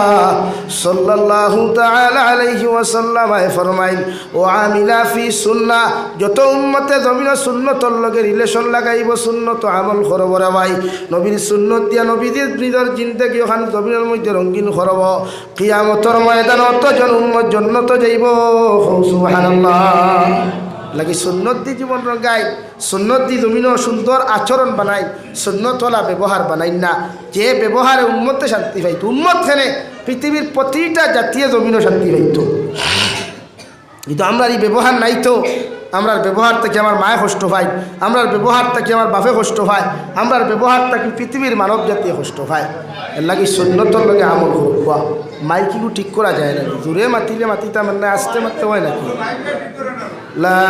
সাল্লাল্লাহু তাআলা আলাইহি ওয়াসাল্লাম ফরমাইল ও আমিলা ফি সুন্নাহ যত উম্মতে জমিনের সুন্নতর লগে রিলেশন লাগাইব সুন্নত আমল করব রে ভাই নবীর সুন্নত দিয়া নবীদের নিজের জিন্দেগি ওখানে জমিনের মধ্যে রঙিন করব কিয়ামতের ময়দানে অতজন উম্মত জান্নাত যাইব সুবহানাল্লাহ লাগি সুন্নত দি জীবন রঙাই সুন্নত দি জমিন সুন্দর আচরণ বানাই সুন্নতওয়ালা ব্যবহার বানাই না যে ব্যবহারে উম্মতে শান্তি পাইত উম্মত খেনে পৃথিবীর প্রতিটা জাতীয় জমিনও শান্তি পাইত কিন্তু আমরা এই ব্যবহার নাই তো আমরার ব্যবহার থেকে আমার মায়ে কষ্ট পায় আমরার ব্যবহার থেকে আমার বাপে কষ্ট পায় আমরার ব্যবহার থেকে পৃথিবীর মানব জাতীয় কষ্ট পায় এর লাগে সুন্নতর লগে আমল করব মাইকিগু ঠিক করা যায় না জোরে মাতিলে মাতিতে আমার না আসতে মারতে হয় নাকি লা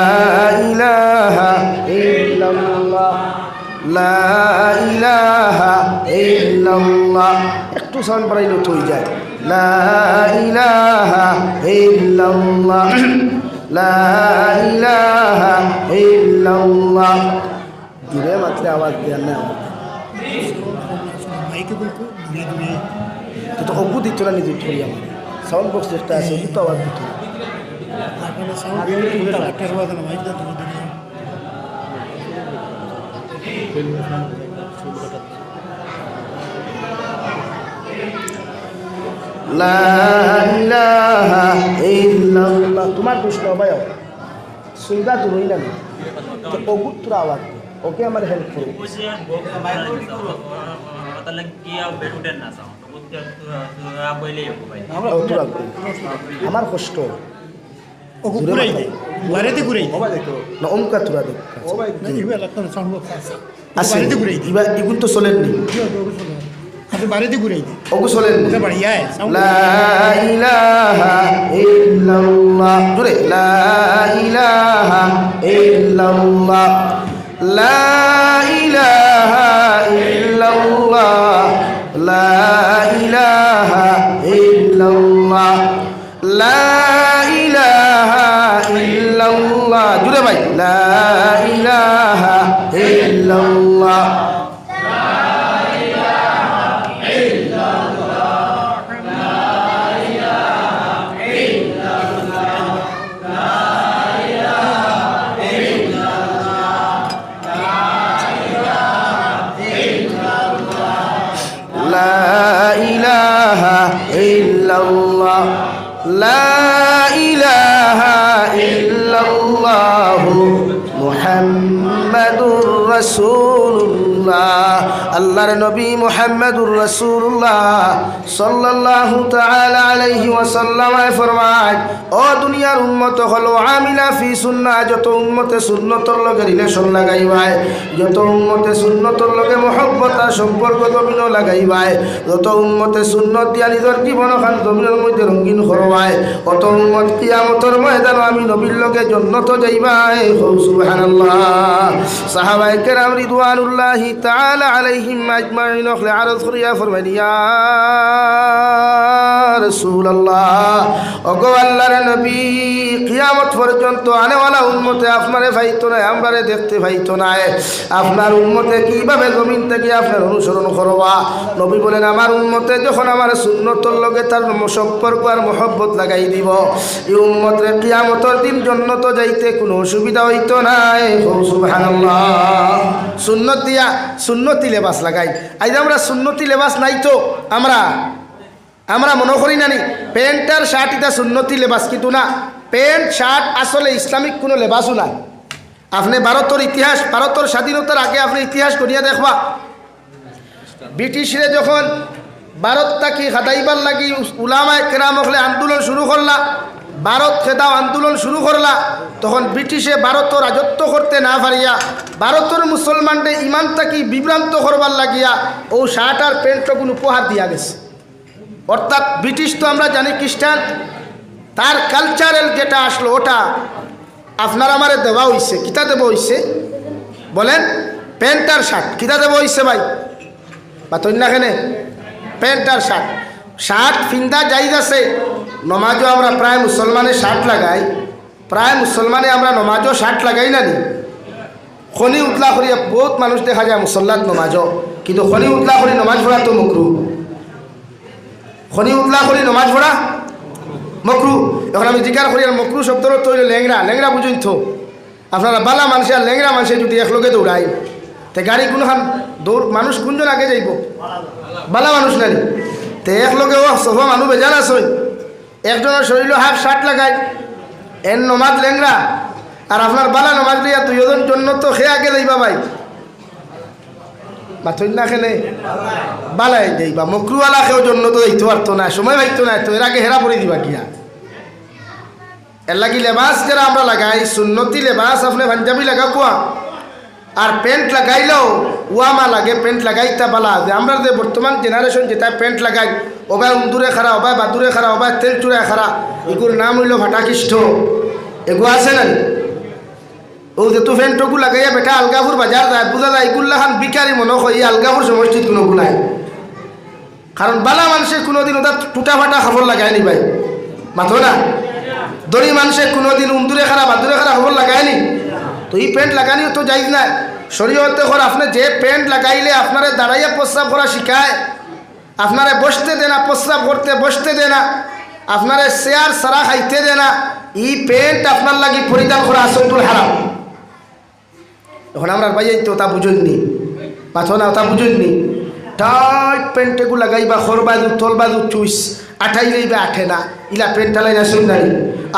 ইলাহা ইল্লাল্লাহ লা ইলাহা ইল্লাল্লাহ একটু সাউন্ড বাড়াইলে তো হয়ে যায় লা ইলাহা ইল্লাল্লাহ লা ইলাহা ইল্লাল্লাহ জোরে মাত্রে আওয়াজ দেন না মাইকে বলতো দূরে দূরে তো অবু দিত না নিজে ধরি আমার সাউন্ড বক্স যেটা আছে ওটা আওয়াজ দিত তারপরে সাউন্ড দিয়ে একটা আওয়াজ না মাইক দাও তুমি লা ইলাহা ইল্লাল্লাহ তোমার প্রশ্ন ভাই সুবিধা তো হই না তো অগুত তোর আওয়াজ ওকে আমার হেল্প করো আমার কষ্ট না অমকা তোরা দেখ আছে এগুলো তো চলেননি বাড়িতে ঘুরে ওগু চলেন লা ইলাহা ইল্লাল্লাহ জোরে লা ইলাহা ইল্লাল্লাহ লা ইলাহা ইল্লাল্লাহ লা ইলাহা ইল্লাল্লাহ লা ইলাহা ইল্লাল্লাহ জোরে ভাই লা ইলাহা ইল্লাল্লাহ لا إله إلا الله মুহাম্মাদুর রাসূলুল্লাহ। আল্লাহর নবী মুহাম্মাদুর রাসূলুল্লাহ সাল্লাল্লাহু তাআলা আলাইহি ওয়াসাল্লাম ফরমায়, ও দুনিয়ার উম্মত হলো আমিলা ফি সুন্নাহ, যত উম্মতে সুন্নতর লগে রিলেশন লাগাইবাই, যত উম্মতে সুন্নতর লগে মহব্বত আর সম্পর্ক জমিন লাগাইবাই, যত উম্মতে সুন্নত দিয়া নিজের জীবন খান জমিনের মধ্যে রঙিন করবাই, অত উম্মত কিয়ামতের ময়দান আমি নবীর লগে জান্নাত যাইবাই। সুবহানাল্লাহ। সাহাবায়ে কেরাম রিদওয়ানুল্লাহি তাআলা আলাইহিম আজমাইন আরজ করিয়া ফরমাইলেন, ইয়া রাসূলুল্লাহ, ওগো আল্লাহর নবী, কিয়ামত পর্যন্ত আনেওয়ালা উম্মতে আপনারে পাইতো না, আমরারে দেখতে পাইতো না, আপনার উম্মতে কিভাবে জমিন থেকে আপনার অনুসরণ করবা? নবী বলেন, আমার উম্মতে যখন আমার সুন্নতর লগে তার সম্পর্ক আর মহব্বত লাগাই দিব, এই উম্মতে কিয়ামতের দিন জান্নাত যাইতে কোনো অসুবিধা হইতো না। সুবহানাল্লাহ। সুন্নত দিয়া সুন্নতি লেবাস লাগাই। আজ আমরা সুন্নতি লেবাস নাই তো আমরা মনে করি নানি প্যান্ট আর শার্ট এটা সুন্নতি লেবাস, কিন্তু না, প্যান্ট শার্ট আসলে ইসলামিক কোনো লেবাসও নাই। আপনি ভারতের ইতিহাস, ভারতের স্বাধীনতার আগে আপনি ইতিহাস করিয়া দেখবা, ব্রিটিশরে যখন ভারত থাকি হাদাইবার লাগি উলামায়ে কেরাম হলে আন্দোলন শুরু করলা, ভারত খেদাও আন্দোলন শুরু করলা, তখন ব্রিটিশে ভারত রাজত্ব করতে না পারিয়া ভারতের মুসলমানদের ইমান থাকি বিভ্রান্ত করবার লাগিয়া ও শার্ট আর প্যান্টগুলো উপহার দিয়া গেছে। অর্থাৎ ব্রিটিশ তো আমরা জানি খ্রিস্টান, তার কালচারাল যেটা আসলো ওটা আপনার আমারে দেওয়া হইছে। কিতা দেওয়া হইছে বলেন? প্যান্ট আর শার্ট। কিতা দেওয়া হইছে ভাই? বা তৈনাখানে প্যান্ট আর শার্ট। শার্ট ফিন্দা জায়গা আছে, নমাজও আমরা প্রায় মুসলমানে শার্ট লাগাই, প্রায় মুসলমানে আমরা নমাজও শার্ট লাগাই না নি। খনি উতলা করিয়া বহুত মানুষ দেখা যায় মুসল্লাত নমাজও, কিন্তু খনি উতলা করি নমাজ পড়া তো মকরু। খনি উতলা করি নমাজ পড়া মকরু। এখন আমি জিজ্ঞাসা করি আর মকরু শব্দর তৈরি ল্যাংরা, ল্যাংরা বুঝুন তো আপনারা বালা মানুষ আর ল্যাংরা মানুষে যদি একলগে দৌড়াই তে গাড়ি কোনোখান দৌড় মানুষ কোনজন আগে যাইব? বালা মানুষ নানি তে একলগে ও সব মানুষ বেজান আসই, একজনের শরীর হাফ শার্ট লাগাই এর নমাজ ল্যাংরা, আর আপনার বালা নমাজ দিয়া দুইজন জন্য তো সে আগে যাইবা ভাই, বা তৈনা খেলে বালাই যাইবা। মকরুওয়ালা কেউ জন্য তো যাইতে পারতো না, সময় পাইতো না, তো এর আগে হেরা পড়ে দিবা কিয়া। এর লাগি লেবাস যারা আমরা লাগাই সুন্নতি লেবাস, আপনি পাঞ্জাবি লাগা কোয়া আর প্যান্ট লাগাইলেও ওয়ামা লাগে, প্যান্ট লাগাইতা বালা। যে আমরা যে বর্তমান জেনারেশন যেটা প্যান্ট লাগাই, ওবাই উন্দুরে খারা, ওবাই বাদুরে খারা, ওবাই তেল চুড়ায় খারা, এগুলোর নাম হইল ভাটাকিষ্ঠ। এগু আছে না ও যে তো প্যান্টকু লাগাইয়া বেটা আলগাপুর বাজার যায়, বোঝা যায় এগুলা খান বিকারি মনে হয় আলগাপুর সমষ্টিত কোনো গুলাই। কারণ বালা মানুষের কোনোদিন ওটা টুটা ফাটা খবর লাগায়নি ভাই, মাথো না দড়ি মানুষের কোনোদিন উন্দুরে খারা বাদুরে খারা খবর লাগায়নি। তো এই প্যান্ট লাগানিও তো যাইজ না। শরীয়তে কর আপনি যে প্যান্ট লাগাইলে আপনারে দাঁড়াইয়া প্রস্রাব করা শিখায়, আপনারে বসতে দে না, প্রস্রাব করতে বসতে দে না, আপনারে চেয়ার সারা খাইতে দে না, এই প্যান্ট আপনার লাগি পরিধান করা আসল হারাম। এখন আমরা ভাইয়াই তো তা বুঝুননি, মাথো না তা বুঝুননি। টাইট প্যান্টেগু লাগাইবা খর বাজু তল বাজু চুইস আঠাই লইবা আঠে না, ইলা প্যান্ট লাই না শুনদারি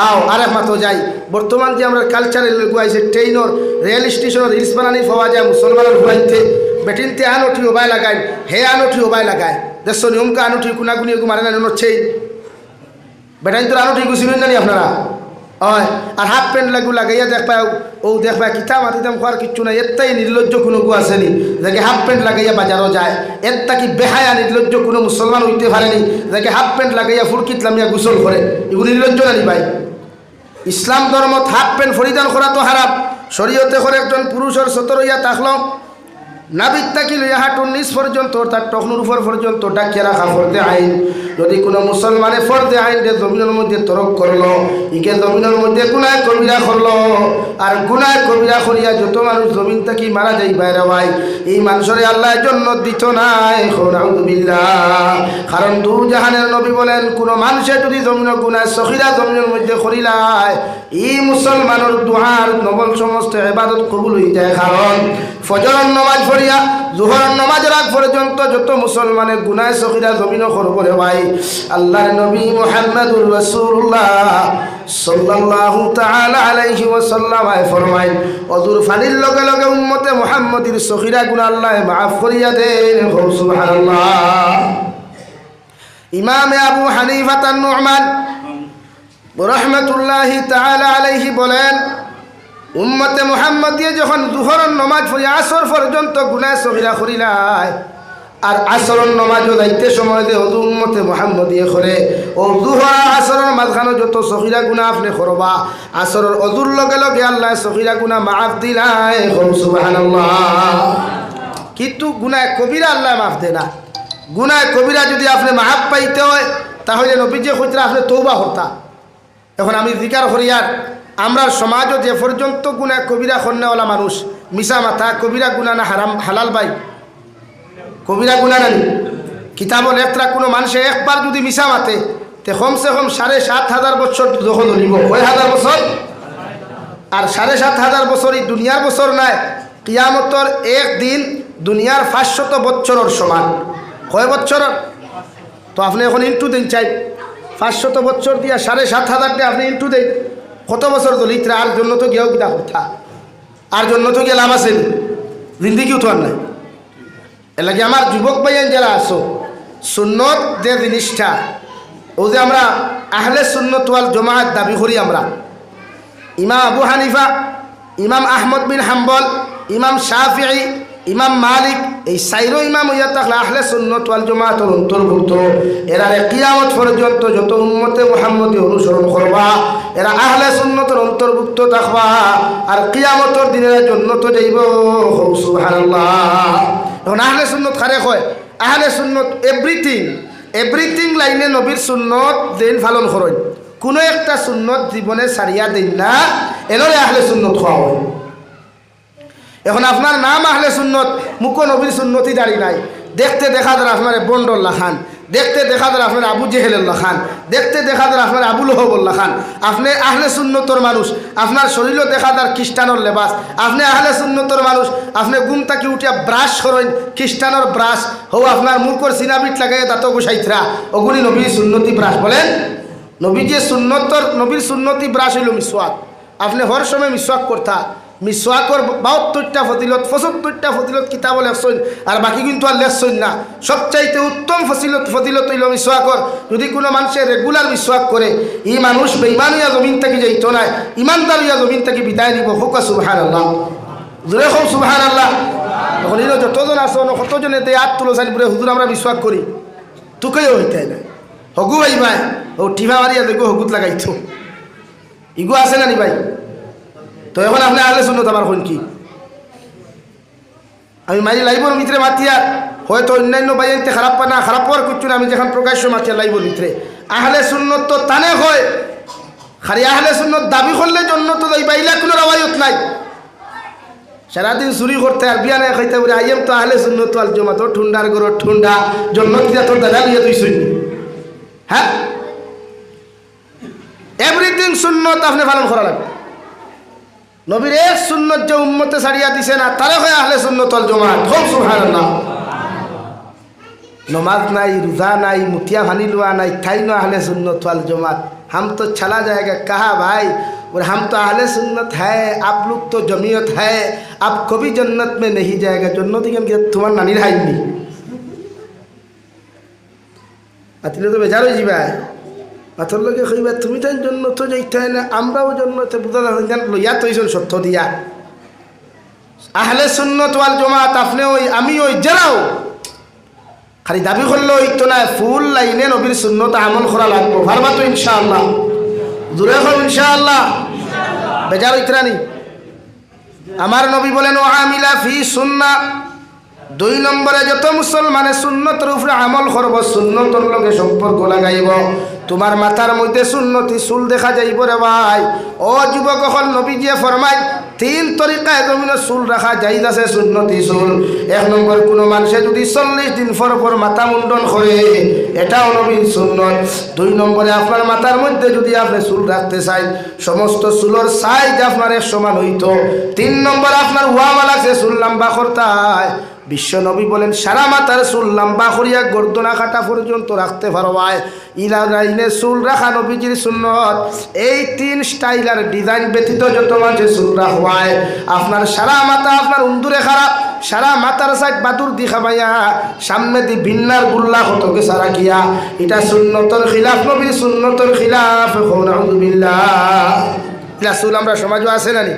আও আরেক মাতো যাই। বর্তমান যে আমরা কালচারে গুয়াইছে ট্রেইনর রেল স্টেশনের রিলস বানানি পাওয়া যায় মুসলমানের ঘুরাইতে বেটিনতে আনুঠি ওবাই লাগাই, হে আনুঠি ওবাই লাগায় দেশ নিয়মকে আনুঠি কুনাগুনি এগু মারে না হচ্ছে বেটাইন তোর আনুঠি গুছিলেন জানি আপনারা হয়। আর হাফ প্যান্ট লাগু লাগাইয়া দেখ পাও ও দেখ পায় কিতা মাতিতাম খোয়ার কিচ্ছু নাই, এত্তাই নির্লজ্জ কোনো গু আসেনি যাকে হাফ প্যান্ট লাগাইয়া বাজারও যায়। এত্তা কি বেহায়া নির্লজ্জ কোনো মুসলমান হইতে পারেনি যাকে হাফ প্যান্ট লাগাইয়া ফুরকিত লামিয়া গোসল করে, এগুলো নির্লজ্জ নানি ভাই। ইসলাম ধর্মত হাফ প্যান্ট পরিধান করা তো হারাম। শরীয়তে করে একজন পুরুষের সতর হইয়া থাকল নাবিক তাকি লইয়া হাঁটুর নিচ পর্যন্ত তার টকনুর উপর পর্যন্ত ডাকিয়ে রাখা ফর্দে আইন। যদি কোনো মুসলমানে ফর্দে আইন জমিনের মধ্যে তরক করলো, ইকে জমিনের মধ্যে গুনায় কবিরা করলো, আর গুনায় কবিরা করিয়া যত মানুষ জমিন থাকি মারা যাই বাইরে ভাই, এই মানুষের আল্লাহ জন্য দিত নাই। কারণ দু জাহানের নবী বলেন কোন মানুষে যদি জমিনের গুনায় সখিরা জমিনের মধ্যে করিলায়, এই মুসলমানের দুহার নবল সমস্ত ইবাদত কবুল হয়ে যায়। কারণ ফজরের নামাজ পড়িয়া জোহরের নামাজের আগ পর্যন্ত যত মুসলমানের গুনাহ সগীরা জমিনও করব রে ভাই আল্লাহর নবী মুহাম্মদুর রাসূলুল্লাহ সাল্লাল্লাহু তাআলা আলাইহি ওয়াসাল্লাম ফরমায় ওযুর ফানির লগে লগে উম্মতে মুহাম্মদীর সগীরা গুনাহ আল্লাহ মাফ করিয়া দেন সুবহানাল্লাহ। ইমাম আবু হানিফা আন-নু'মান রাহমাতুল্লাহি তাআলা আলাইহি বলেন উম্মতে মুহাম্মদিয়ে যখন দুহরের নামাজ পড়ি আসর পর্যন্ত গুনাহ সগীরা করিলাই আর আসরের নামাজও যাইতে সময় দে ওদু উম্মতে মুহাম্মদিয়ে করে ও দুহর আসরের মাঝখানে যত সগীরা গুনাহ আপনি করবা আসরের ওদুর লগে লগে আল্লাহ সগীরা গুনাহ মাফ দিলাই সুবহানাল্লাহ। কিন্তু গুনাহ কবিরা আল্লাহ মাফ দেয় না। গুনাহ কবিরা যদি আপনি মাফ পাইতে হয় তাহলে নবীজি কইরা আপনি তওবা করতা। এখন আমি জিকার করিয়ার আমরা সমাজও যে পর্যন্ত গুনাহ কবিরা করনেওয়ালা মানুষ মিশা মাথা কবিরা গুনাহ না হারাম হালাল ভাই কবিরা গুনাহ না কিতাবল একরা কোনো মানুষে একবার যদি মিশা মাতে তে কমসে কম ৭,৫০০ বছর যখন ধরিব ৬,০০০ বছর আর ৭,৫০০ বছর এই দুনিয়ার বছর নাই কিয়ামতর একদিন দুনিয়ার ৫০০ বছরের সমান। কয় বছর তো আপনি এখন ইন্টু দিন চাই ৫০০ বছর দিয়া ৭,৫০০ দিয়ে আপনি ইন্টু দেন কত বছর দলিত্রা আর জন্য তো গিয়েও কিতা কথা আর জন্য তো গিয়ে লাভ আছে জিন্দিগি উঠার নাই। এর লাগে আমার যুবক ভাইয়ান যারা আসো সুন্নত যে জিনিসটা ও যে আমরা আহলে সুন্নত ওয়াল জামাত দাবি করি আমরা ইমাম আবু হানিফা ইমাম আহমদ বিন হাম্বল ইমাম শাফিঈ ইমাম মালিক এই সাইরো ইমাম হইয়া থাকলে আহলে সুন্নত ওয়াল জামাতের অন্তর্ভুক্ত। এরা কিয়ামত পর্যন্ত যত উম্মতে মুহাম্মদী অনুসরণ করবা এরা আহলে সুন্নতের অন্তর্ভুক্ত থাকবা আর কিয়ামতের দিনের জন্য তো যাইব সুবহানাল্লাহ। এখন আহলে সুন্নত কারে কয় আহলে সুন্নত এভরিথিং লাইনে নবীর সুন্নত দিন পালন করেন কোনো একটা সুন্নত জীবনে সারিয়া দিন না এলরে আহলে সুন্নত খাওয়া হয়। এখন আপনার নাম আহলে সুন্নত মুখ নবীর সুন্নতি দাঁড়ি নাই দেখতে দেখা যারা আপনার বন্ডল্লা খান দেখতে দেখা যারা আপনার আবু জেহেল্লা খান দেখতে দেখা যারা আপনার আবু লহবল্লা খান আপনি আহলে সুন্নতর মানুষ আপনার শরীরও দেখা যার খ্রিস্টানোর লেবাস আপনি আহলে সুন্নতর মানুষ আপনি ঘুম থাকি উঠিয়া ব্রাশ করেন খ্রিস্টানোর ব্রাশ হো আপনার মুখর সিনাবিট লাগাই দাঁত গোসাইথরা ওগুলি নবীর সুন্নতি ব্রাশ বলেন নবী যে সুন্নতর নবীর সুন্নতি ব্রাশ হইল মিসওয়াক আপনি হর সময় মিসওয়াক করতা মিসওয়াকর ৭২টা ফজিলত ৭৫টা ফজিলত কিতাব লেখছেন আর বাকি কিন্তু আর লেখছেন না। সবচাইতে উত্তম ফজিলত হইল মিসওয়াকর। যদি কোনো মানুষে রেগুলার মিসওয়াক করে এই মানুষ বেঈমান হইয়া জমিন থেকে যাইত না ইমানদার হইয়া জমিন থেকে বিদায় নিব হোক সুবহানাল্লাহ জোরে হোক সুবহানাল্লাহ। এখন এই যতজন আছে কতজনে তে হাত তুলো চাই বলে হুজুর আমরা মিসওয়াক করি তোকেও হইতে না হগু ভাই ভাই ও টিভা মারিয়া দেখো হগুত লাগাইতো ইগো আছে না নি ভাই। তো এখন আপনি আহলে সুন্নত আমার কোন কি আমি মারি লাইবর ভিতরে মাতিয়ার হয়তো অন্যান্য বাইনতে খারাপ পা না খারাপ হওয়ার কিছু না আমি যখন প্রকাশ্য মাতিয়ার লাইবর ভিতরে আহলে সুন্নত তো তানে হয় খালি আহলে সুন্নত দাবি করলে জন্য তো এই বাইলা কোনো রাওয়ায়ত নাই সারাদিন চুরি করতে আর বিয়া নাই খাইতে বলে আইএম তো আহলে সুন্নত ওয়াল জামাত ঠুন্ডার গরো ঠুন্ডা জন্য কিনা তোর দাদা লিয়া তুই শুনি হ্যাঁ এভরিথিং সুন্নত আপনি পালন করা লাগবে। নবীর এক সুন্নত যে উম্মতে ছাড়িয়া দিছে না তারে হয় আহলে সুন্নত ওয়াল জামাত হোক সুবহানাল্লাহ। নমাজ নাই রোজা নাই মুঠিয়া ভানি লোয়া নাই ঠাই না আহলে सुन्नत वाल जमात। हम तो चला जाएगा कहा भाई और हम तो अहले सुन्नत है आप लोग तो जमीयत है आप कभी जन्नत में नहीं जाएगा जन्नत तुम्हार नानीर हाइनी আতিলে তো বেজার হয়ে যাবে মাথর লগে কইবা তুমি তো জন্নত যাইতে না আমরাও জন্নতে বুঝা জান লইয়া তৈছন সত্য দিয়া আহলে সুন্নাত ওয়াল জামাত আপনি ওই আমি ওই যারাও খালি দাবি করলে হইতো না ফুল লাইনে নবীর সুন্নত আমল করা লাগবে পারবা তো ইনশাআল্লাহ জোরে কর ইনশাআল্লাহ বেজার হইতরা নি আমার নবী বলেন ও আমিলা ফি সুন্নাহ দুই নম্বরে যত মুসলমানে সুন্নতের উপরে আমল করব সুন্নতর লগে সম্পর্ক লাগাইব তোমার মাথার মধ্যে সুন্নতি চুল দেখা যাইব রে ভাই ও যুবক হল নবীজি ফরমায় তিন তরিকায় জমিনে চুল রাখা জায়েজ আছে সুন্নতি চুল। এক নম্বর কোনো মানুষে যদি 40 দিন পর পর মাথা মুন্ডন করে এটাও নবীর সুন্নত। দুই নম্বরে আপনার মাথার মধ্যে যদি আপনি চুল রাখতে চাই সমস্ত চুলের সাইজ আপনার এক সমান হইতো। তিন নম্বর আপনার ওয়ামাল আছে চুল লম্বা করতে হয় বিশ্ব নবী বলেন সারা মাথার চুল লম্বা করিয়া গর্দনা কাটা পর্যন্ত রাখতে পারবায় ইলা লাইনে চুল রাখা নবীজির সুন্নত এই 3 স্টাইল আর ডিজাইন ব্যতীত যত মাঝে চুল রাখবায় আপনার সারা মাথা আপনার উন্দুরে খারাপ সারা মাথার সাইড বাদুর দেখাবাইয়া সামনে দি ভিন্নার গুল্লা হতকে সারা কিয়া এটা সুন্নতর খিলাফ নবীর সুন্নতর খিলাফ নাউযুবিল্লাহ ইলা চুল আমরা সমাজও আছে না নি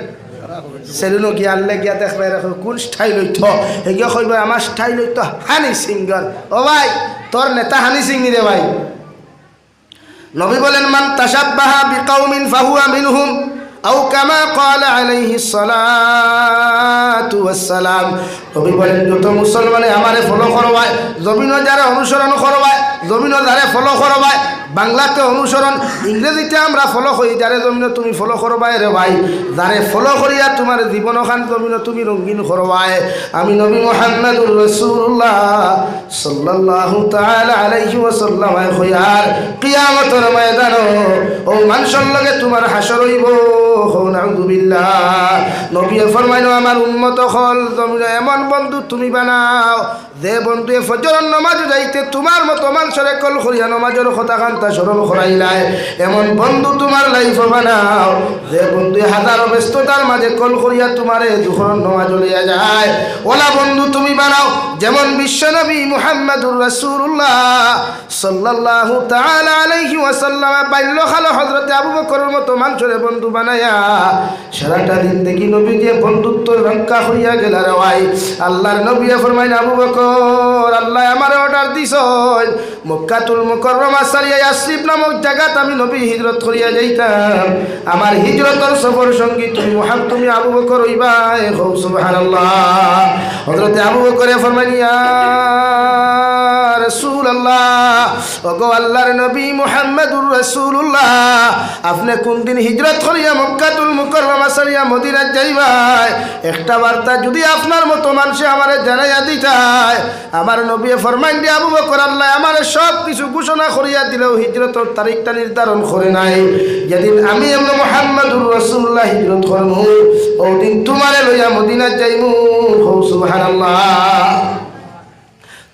সেলুনো গিয়া আনলে গিয়া দেখবে কোন স্টাইল হইত এগিয়ে কইব আমার স্টাইল হইত হানি সিঙ্গার ও ভাই তোর নেতা হানি সিং রে ভাই নবী বলেন মান তাশাব্বাহা বিকাউমিন ফাহুয়া মিনহুম আও কামা ক্বালা আলাইহিস সালাতু ওয়াস সালাম নবী বলেন যত মুসলমানে আমারে ফলো করবায় জমিন যারা অনুসরণ করবায় জমিন যারা ফলো করবায় বাংলাতে অনুসরণ ইংরেজিতে আমরা ফলো করি যারে জমিন তুমি ফলো করবায় রে ভাই যারে ফলো করিয়া তোমার জীবনখান জমিন তুমি রঙিন করবায় আমি নবী মুহাম্মদুর রাসূলুল্লাহ সাল্লাল্লাহু তাআলা আলাইহি ওয়াসাল্লাম খয়ার কিয়ামতের ময়দানে ও মানুষের লগে তোমার হাসর হইব নাউযুবিল্লাহ নবী ফরমাইলো আমার উম্মত হল জমিন এমন বন্ধু তুমি বানাও যে বন্ধু ফজরের নামাজ যাইতে তোমার মতো মানুষের কল করিয়া নামাজের কথা কান্তা স্মরণ করাইলাই এমন বন্ধু তোমার লাইফ বানাও যে বন্ধু হাজারো ব্যস্ততার মাঝে কল করিয়া তোমারে দুখর নামাজ লইয়া যায় ওলা বন্ধু তুমি বানাও যেমন বিশ্বনবী মুহাম্মদুর রাসূলুল্লাহ সাল্লাল্লাহু তাআলা আলাইহি ওয়াসাল্লাম বাল্যকাল হযরতে আবু বকরের মতো মানুষের বন্ধু বানায়া সারাটা দিন দেখি নবী যে বন্ধুত্ব রক্ষা হইয়া গেল রে ভাই আল্লাহর নবী ফরমাইলেন আবু বকর আল্লাহ আমারে অর্ডার দিছই মক্কাতুল মুকাররমা সারিয়া ইয়াসরিব নামক জায়গাত আমি নবী হিজরত করিয়া যাইতাম আমার হিজরতের সফর সঙ্গী তুমি আবু বকর হইবা সুবহানাল্লাহ হযরতে আবু বকর ফরমাইলেন ইয়া রাসূলুল্লাহ ওগো আল্লাহর নবী মুহাম্মদুর রাসূলুল্লাহ আপনি কোন দিন হিজরত করিয়া মক্কাতুল মুকাররমা সারিয়া মদিনা যাইবা একটা বার্তা যদি আপনার মতো মানুষে আমারে জানাইয়া দিতায় আমার নবী ফরমাইলেন আবু বকর আল্লাহ আমারে সব কিছু ঘোষণা করিয়া দিলেও হিজরতের তারিখটা নির্ধারণ করে নাই যেদিন আমি মুহাম্মদুর রাসূলুল্লাহ হিজরত করব ওই দিন তোমারে লইয়া মদিনা যাইমু সুবহানাল্লাহ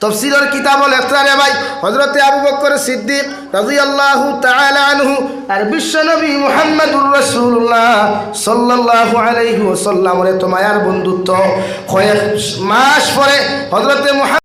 তফসিরের কিতাব লেখা রে ভাই হযরতে আবু বকর সিদ্দিক রাদিয়াল্লাহু তাআলা আনহু আর বিশ্বনবী মুহাম্মদুর রাসূলুল্লাহ সাল্লাল্লাহু আলাইহি ওয়াসাল্লামের তো মায়ার বন্ধুত্ব কয়েক মাস পরে হযরতে